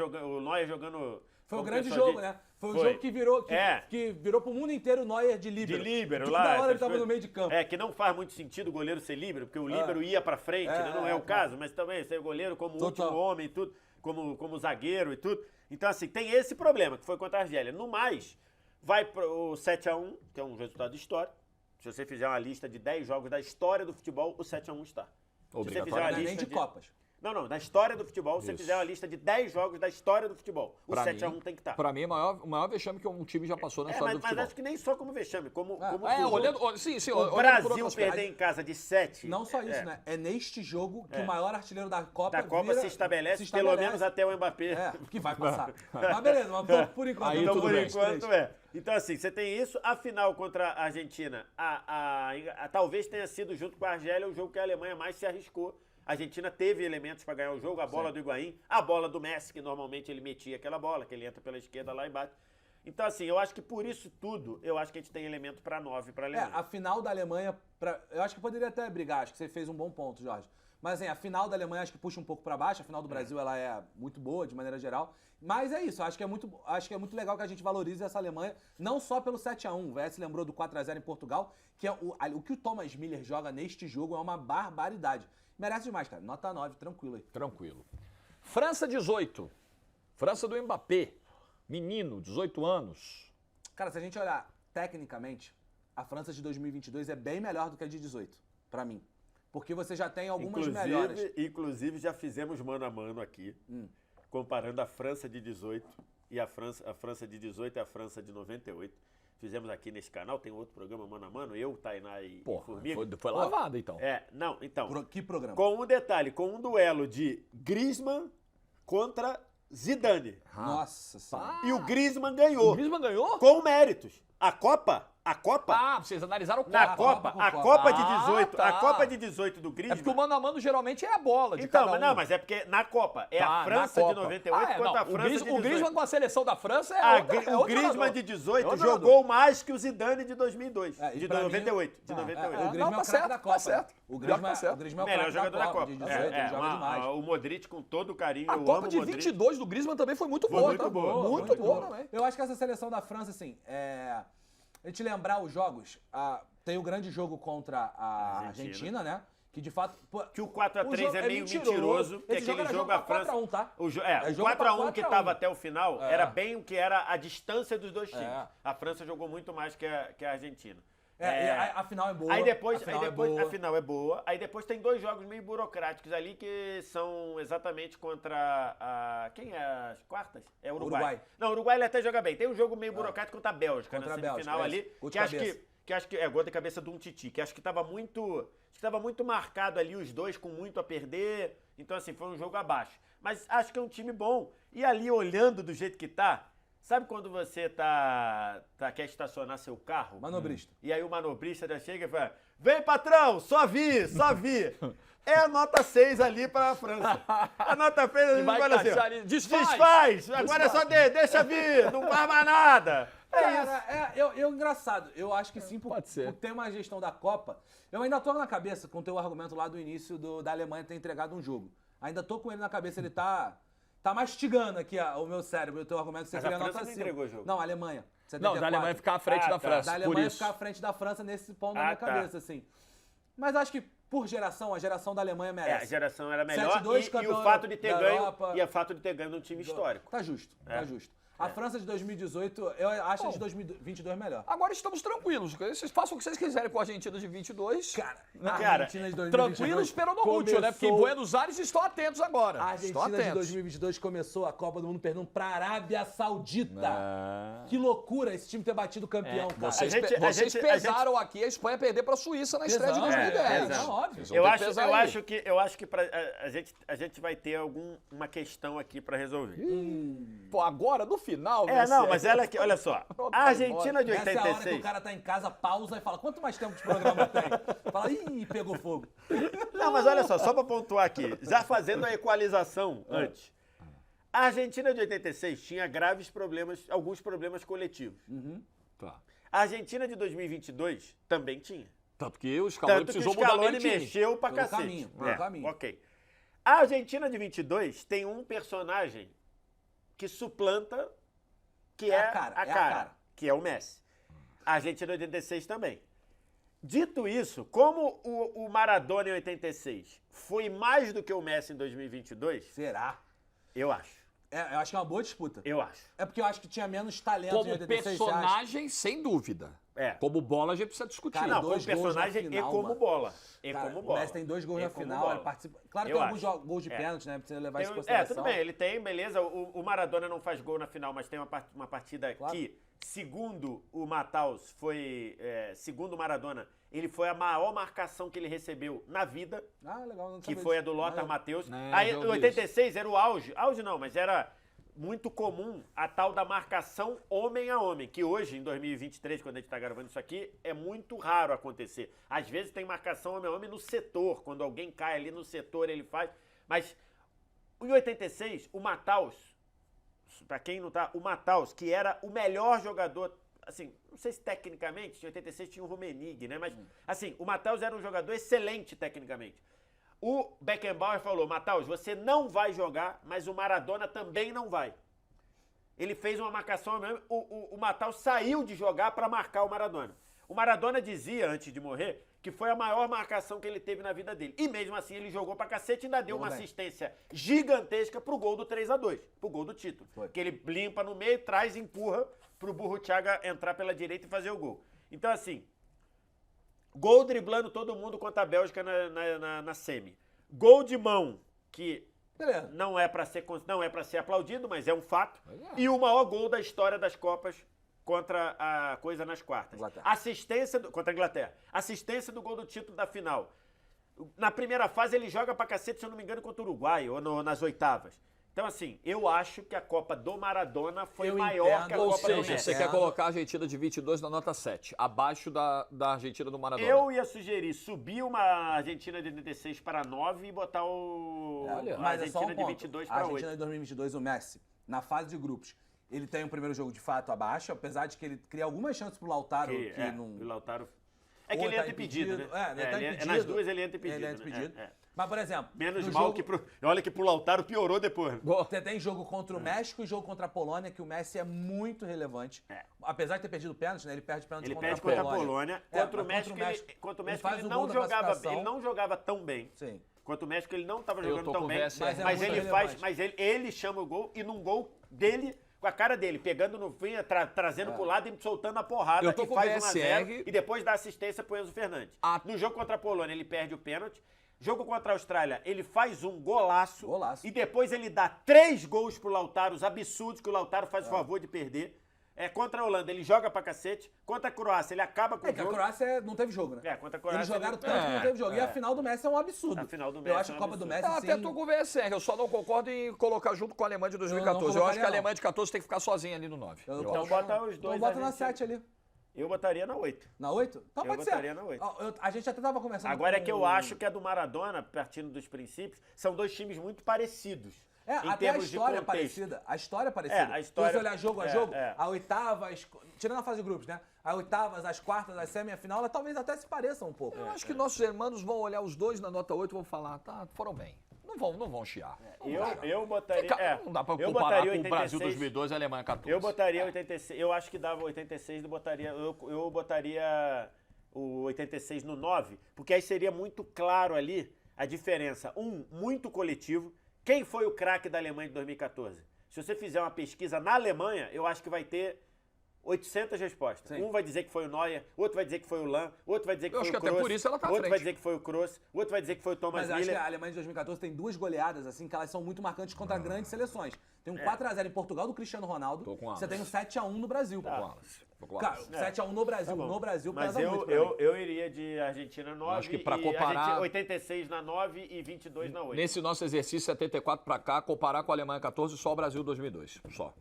jogando... Foi um como grande o pessoal jogo, diz. né? Foi um jogo que virou, que virou pro mundo inteiro o Neuer de De líbero. líbero Toda lá. hora ele essas tava coisas. no meio de campo. Que não faz muito sentido o goleiro ser líbero, porque o líbero ia pra frente, né? Não é o caso, mas também ser goleiro como Total. último homem e tudo, como zagueiro e tudo. Então, assim, tem esse problema, que foi contra a Argélia. No mais, vai pro 7x1, que é um resultado histórico. Se você fizer uma lista de 10 jogos da história do futebol, o 7x1 está. Se você fizer uma Não é nem lista de Copas. Não, na história do futebol, se você Isso. fizer uma lista de 10 jogos da história do futebol, o Pra 7x1 mim- tem que estar. Pra mim, o maior vexame que um time já passou na história do Mas futebol. acho que nem só como vexame, como tudo. Olhando, sim, O olhando por Brasil outro aspecto. perder em casa de 7. Não só isso, né? É neste jogo que o maior artilheiro da Copa Se estabelece, pelo menos até o Mbappé. Que vai passar. Mas beleza, mas por enquanto. Aí então, tudo Por bem. enquanto é. Então, assim, você tem isso. A final contra a Argentina, talvez tenha sido, junto com a Argélia, o jogo que a Alemanha mais se arriscou. A Argentina teve elementos para ganhar o jogo, a bola do Higuaín, a bola do Messi, que normalmente ele metia aquela bola, que ele entra pela esquerda lá e bate. Então, assim, eu acho que por isso tudo, eu acho que a gente tem elemento para 9 para a Alemanha. a final da Alemanha, eu acho que poderia até brigar, acho que você fez um bom ponto, Jorge. Mas assim, a final da Alemanha acho que puxa um pouco pra baixo, a final do Brasil ela é muito boa de maneira geral. Mas é isso, acho que é muito legal que a gente valorize essa Alemanha, não só pelo 7x1. O VS lembrou do 4x0 em Portugal, que é o que o Thomas Müller joga neste jogo é uma barbaridade. Merece demais, cara. Nota 9, tranquilo aí. Tranquilo. França 18. França do Mbappé. Menino, 18 anos. Cara, se a gente olhar tecnicamente, a França de 2022 é bem melhor do que a de 18, pra mim. Porque você já tem algumas melhoras. Inclusive, já fizemos mano a mano aqui, comparando a França de 18 e a França de 18 e a França de 98. Fizemos aqui nesse canal, tem outro programa mano a mano, eu, Tainá e Formiga. Foi lavado, então. Então. Que programa? Com um detalhe, com um duelo de Griezmann contra Zidane. Nossa senhora. E o Griezmann ganhou. O Griezmann ganhou? Com méritos. A Copa, vocês analisaram o na Copa. Copa, a Copa de Ah, 18, tá. a Copa de 18 do É Griezmann. porque o mano a mano geralmente é a bola de Então, cada um. mas é porque na Copa é Tá, a França na de Copa. 98 contra a não, França de 18. O Griezmann com a seleção da França é Ah, outra, é o outro Griezmann jogador. de 18 É outro jogou jogador. mais que o Zidane de 2002. É, e De pra mim- 98. De o 98. Griezmann Não, é tá o craque certo, da tá Copa. certo. O Griezmann, Tá certo. o Griezmann é o Melhor craque jogador da Copa. De 18, ele joga demais. O Modric, com todo o carinho, A eu Copa amo de o Modric. 22 do Griezmann também foi muito Foi boa. muito tá? boa, Muito boa também. Eu acho que essa seleção da França, assim, a gente lembrar os jogos, tem o grande jogo contra a Argentina, né? Que de fato. Pô, Que o 4x3 jogo é meio mentiroso. mentiroso, que Esse jogo aquele era jogo pra a França. 4x1, tá? O É o jogo pra 4x1 que 4x1. estava até o final É. era bem o que era a distância dos dois times. É. A França jogou muito mais que a Argentina. e a final é boa. Aí depois, a final é a boa. final é boa. Aí depois tem dois jogos meio burocráticos ali que são exatamente contra quem é as quartas? É o Uruguai. Uruguai. Não, o Uruguai ele até joga bem. Tem um jogo meio burocrático contra a Bélgica Contra na a Bélgica, semifinal é ali, isso. Gol de que acho cabeça. que gol de cabeça de um Titi, que acho que estava muito marcado ali os dois com muito a perder. Então assim, foi um jogo abaixo. Mas acho que é um time bom. E ali olhando do jeito que tá, sabe quando você quer estacionar seu carro? Manobrista. E aí o manobrista já chega e fala: vem, patrão, só vi. É a nota 6 ali para a França. A nota 6 ali vai fala assim: encaixar ó, ali, desfaz. agora é só deixa vir, não faz mais nada. Cara, engraçado. Eu acho que sim, Pode ser. por ter uma gestão da Copa. Eu ainda tô na cabeça com o teu argumento lá do início da Alemanha ter entregado um jogo. Ainda tô com ele na cabeça, ele tá mastigando aqui o meu cérebro, o teu argumento que você Mas a queria França nota não 5. entregou o jogo. Não, a Alemanha. Não, da 74. Alemanha ficar à frente da tá. França. Da por Alemanha isso. ficar à frente da França nesse ponto na minha tá. cabeça, assim. Mas acho que, por geração, a geração da Alemanha A merece. geração era melhor 7-2 e o campeão fato de ter da ganho Europa. e o fato de ter ganho num time histórico. Tá justo, tá justo. A França de 2018, eu acho a de 2022 melhor. Agora estamos tranquilos. Vocês façam o que vocês quiserem com a Argentina de 22. Cara, Né? a Argentina de 2022 Tranquilos pelo Mútil, né? Porque em começou- Buenos Aires estão atentos agora. A Estão Argentina de atentos. 2022 começou a Copa do Mundo perdendo pra Arábia Saudita. Ah. Que loucura esse time ter batido o campeão, cara. Vocês, A gente- vocês a pesaram aqui a Espanha perder pra Suíça na estreia de Pesamos, 2010. não, óbvio. Vocês vão Eu ter que acho, pesar eu, aí. acho que a gente vai ter uma questão aqui pra resolver. Pô, agora, no final... Não, mas olha só. A Argentina de Essa é a hora que 86. o cara tá em casa, pausa e fala, quanto mais tempo de programa tem? Fala, ih, pegou fogo. Não, mas olha só pra pontuar aqui, já fazendo a equalização antes. A Argentina de 86 tinha graves problemas, alguns problemas coletivos. Tá. A Argentina de 2022 também tinha. Tanto que o Scaloni Tanto que precisou o mudar meio Scaloni time. mexeu pra Pelo cacete. caminho, pelo caminho. Ok. A Argentina de 22 tem um personagem que suplanta, que é a cara, que é o Messi. A Argentina de 86 também. Dito isso, como o Maradona em 86 foi mais do que o Messi em 2022, Será? eu acho. Eu acho que é uma boa disputa. Eu acho. É porque eu acho que tinha menos talento em Como 86, você acha? personagem, sem dúvida. Como bola, a gente precisa discutir. Cara, Não, como 2 gols na personagem final, e como mano. bola. Cara, como o bola. Messi tem 2 gols na como final, bola. ele participa. Claro que Eu tem alguns acho. gols de pênalti, né? Precisa levar isso em Tudo consideração. bem, ele tem, beleza. O Maradona não faz gol na final, mas tem uma partida que, segundo o Matheus, segundo o Maradona, ele foi a maior marcação que ele recebeu na vida, Ah, legal. Não que sabia foi a disso. do Lothar Ah, Matthäus. É, Aí, eu o vi 86 era o auge. Auge não, mas era muito comum a tal da marcação homem a homem, que hoje, em 2023, quando a gente está gravando isso aqui, é muito raro acontecer. Às vezes tem marcação homem a homem no setor, quando alguém cai ali no setor ele faz. Mas em 86, o Matheus, pra quem não tá, o Matheus, que era o melhor jogador, assim, não sei se tecnicamente, em 86 tinha o Rummenigge, né? Mas, assim, o Matheus era um jogador excelente tecnicamente. O Beckenbauer falou, Matheus, você não vai jogar, mas o Maradona também não vai. Ele fez uma marcação, o Matheus saiu de jogar para marcar o Maradona. O Maradona dizia, antes de morrer, que foi a maior marcação que ele teve na vida dele. E mesmo assim ele jogou pra cacete e ainda deu uma assistência gigantesca pro gol do 3-2, pro gol do título. Que ele limpa no meio, traz e empurra pro Burro Thiaga entrar pela direita e fazer o gol. Então assim, gol driblando todo mundo contra a Bélgica na semi. Gol de mão, que não é pra ser aplaudido, mas é um fato. E o maior gol da história das Copas contra a coisa nas quartas. Contra a Inglaterra. Assistência do gol do título da final. Na primeira fase ele joga pra cacete, se eu não me engano, contra o Uruguai, ou nas oitavas. Então, assim, eu acho que a Copa do Maradona foi maior que a Ou Copa do seja, Messi. você quer colocar a Argentina de 22 na nota 7, abaixo da Argentina do Maradona. Eu ia sugerir subir uma Argentina de 86 para 9 e botar a Mas é só Argentina um de ponto. 22 A para Argentina 8. de 2022, o Messi, na fase de grupos, ele tem o primeiro jogo de fato abaixo, apesar de que ele cria algumas chances pro Lautaro. O Lautaro... É que ele entra impedido, né? impedido. Nas duas ele entra impedido. Ele entra impedido. Né? Mas, por exemplo... Menos no mal jogo, que olha que pro Lautaro piorou depois. Você tem jogo contra o México e jogo contra a Polônia, que o Messi é muito relevante. Apesar de ter perdido pênalti, né? Ele perde pênalti Ele contra perde a contra Polônia. a Polônia. Contra o México ele não jogava, ele não jogava tão bem. Sim. Contra o México ele não estava jogando tão bem. Mas ele chama o gol e num gol dele... Com a cara dele, pegando no fim, trazendo pro lado e soltando a porrada. Eu tô e com faz VSR. 1-0 e depois dá assistência pro Enzo Fernandes. No jogo contra a Polônia, ele perde o pênalti. Jogo contra a Austrália, ele faz um golaço. E depois ele dá 3 gols pro Lautaro, os absurdos que o Lautaro faz o favor de perder. Contra a Holanda, ele joga pra cacete. Contra a Croácia, ele acaba com o jogo. A Croácia não teve jogo, né? Contra a Croácia. Eles jogaram tanto que não teve jogo. E a final do Messi é um absurdo. A final do Messi eu acho que a Copa do Messi, Até tô com o VSR, eu só não concordo em colocar junto com a Alemanha de 2014. Eu acho que a Alemanha de 14 tem que ficar sozinha ali no 9. Então bota os dois. Então bota na 7 ali. Eu botaria na 8. Na 8? Então eu pode ser. botaria na 8. A gente até tava conversando Agora é que eu acho que a do Maradona, partindo dos princípios, são dois times muito parecidos. Em até a termos história de é parecida. A história é parecida. a história... Se você olhar jogo a jogo, a oitava, tirando a fase de grupos, né? A oitavas, as quartas, as semi, a final, elas talvez até se pareçam um pouco. Eu acho que nossos irmãos vão olhar os dois na nota 8 e vão falar, tá, foram bem. Não vão chiar. Eu botaria... não dá pra comparar com o Brasil 2002 e a Alemanha 14. Eu botaria 86... Eu acho que dava 86, eu botaria o 86 no 9, porque aí seria muito claro ali a diferença. Muito coletivo. Quem foi o craque da Alemanha de 2014? Se você fizer uma pesquisa na Alemanha, eu acho que vai ter 800 respostas. Sim. Um vai dizer que foi o Neuer, outro vai dizer que foi o Lahm, outro vai dizer que foi o Kroos. Até por isso ela tá à outro frente. vai dizer que foi o Kroos, outro vai dizer que foi o Thomas Mas acho que Müller. a Alemanha de 2014 tem 2 goleadas, assim, que elas são muito marcantes contra grandes seleções. Tem um 4x0 em Portugal do Cristiano Ronaldo. Tô com você elas. tem um 7x1 no Brasil. Cara, 7x1 no Brasil. No Brasil Mas pesa muito pra mim. eu iria de Argentina 9, acho que pra comparar- 86 na 9 e 22 na 8. Nesse nosso exercício 74 pra cá, comparar com a Alemanha 14, só o Brasil 2002. Só.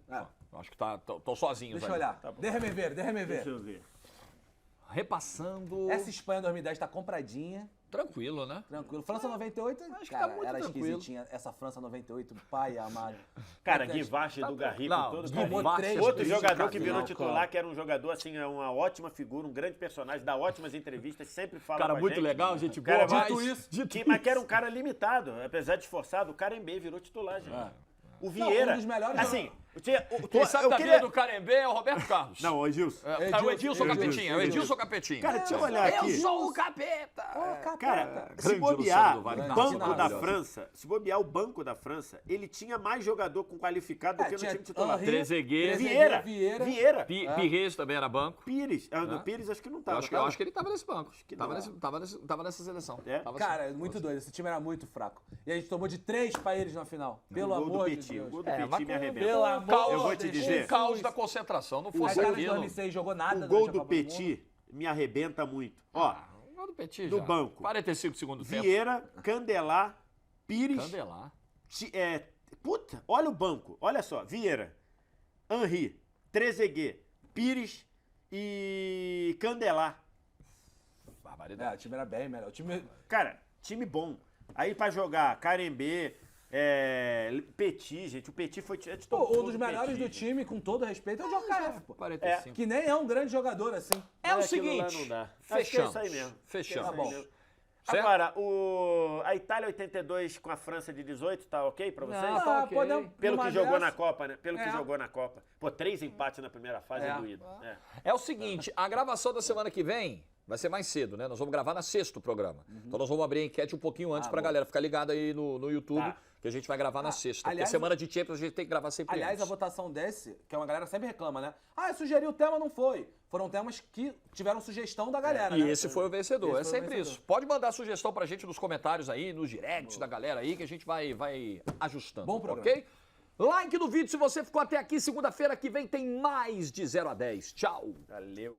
Acho que tô sozinhos Deixa eu aí. olhar. Déjame ver. Deixa eu ver. Repassando. Essa Espanha 2010 tá compradinha. Tranquilo, né? Tranquilo. França 98, Acho que cara, tá muito era tranquilo. esquisitinha. Essa França 98, pai amado. Cara, Guivache do Garrido, Não, todos Guivache, carinho. Outro três jogador caras, que virou não, titular, cara. que era um jogador, assim, uma ótima figura, um grande personagem, dá ótimas entrevistas, sempre fala Cara com a muito gente. legal, gente Cara, boa, mas- mas... Mas que era um cara limitado, apesar de esforçado, o cara em B virou titular, gente. O Vieira, um dos melhores assim, Quem sabe da vida do Carembê é o Roberto Carlos. Não, o Edilson. É o Edilson Capetinha. É o Edilson Capetinha. Cara, deixa eu olhar aqui. Eu sou o capeta. Cara, se Grande bobear Luciano do Vale. o banco da Maravilhoso. França, se bobear o banco da França, ele tinha mais jogador com qualificado do que no tinha time titular. Henry, Trezeguet. Vieira. Pires também era banco. Pires. No Pires acho que não Eu tava. acho que ele tava nesse banco. Tava nessa seleção. É? Cara, é muito doido. Esse time era muito fraco. E a gente tomou de 3 pra eles na final. Pelo O gol do amor de Petit, Deus. o gol do Petit me arrebenta. Pelo amor Eu vou te de dizer. O caos da concentração. Não A fosse cara de aquilo. 2006 jogou nada. O gol durante a do Copa do Mundo. Petit me arrebenta muito. Ó, O gol do Petit do já. banco. 45 do segundo tempo. Vieira, Candelar, Pires. Candelar. Puta, olha o banco. Olha só. Vieira, Henry, Trezeguet, Pires e Candelar. Barbaridade. O time era bem melhor. O time... Cara, time bom. Aí pra jogar Carembê, Petit, gente. O Petit foi... Pô, um dos melhores do time, com todo respeito, é o Djokaev, pô. 45. Que nem é um grande jogador assim. É o Mas aquilo lá seguinte. não dá. Acho que Fechamos. é isso aí mesmo. Fechamos. Acho que é isso aí mesmo. Certo? Agora, a Itália 82 com a França de 18, tá ok pra vocês? Não, tá ok. Pelo numa que jogou dessa- na Copa, né? Pelo que É. jogou na Copa. Pô, 3 empates na primeira fase é doído. É. É o seguinte, a gravação da semana que vem vai ser mais cedo, né? Nós vamos gravar na sexta o programa. Então nós vamos abrir a enquete um pouquinho antes pra galera ficar ligada aí no YouTube, Tá. que a gente vai gravar na sexta. aliás, Porque semana de Champions a gente tem que gravar sempre Aliás, a antes. votação desse, que é uma galera sempre reclama, né? Ah, eu sugeri o tema, não foi. Foram temas que tiveram sugestão da galera, E né? esse foi o vencedor, Esse é foi o sempre vencedor. isso. Pode mandar sugestão pra gente nos comentários aí, nos directs da galera aí, que a gente vai ajustando, Bom programa. ok? Like no vídeo se você ficou até aqui. Segunda-feira que vem tem mais de 0 a 10. Tchau! Valeu.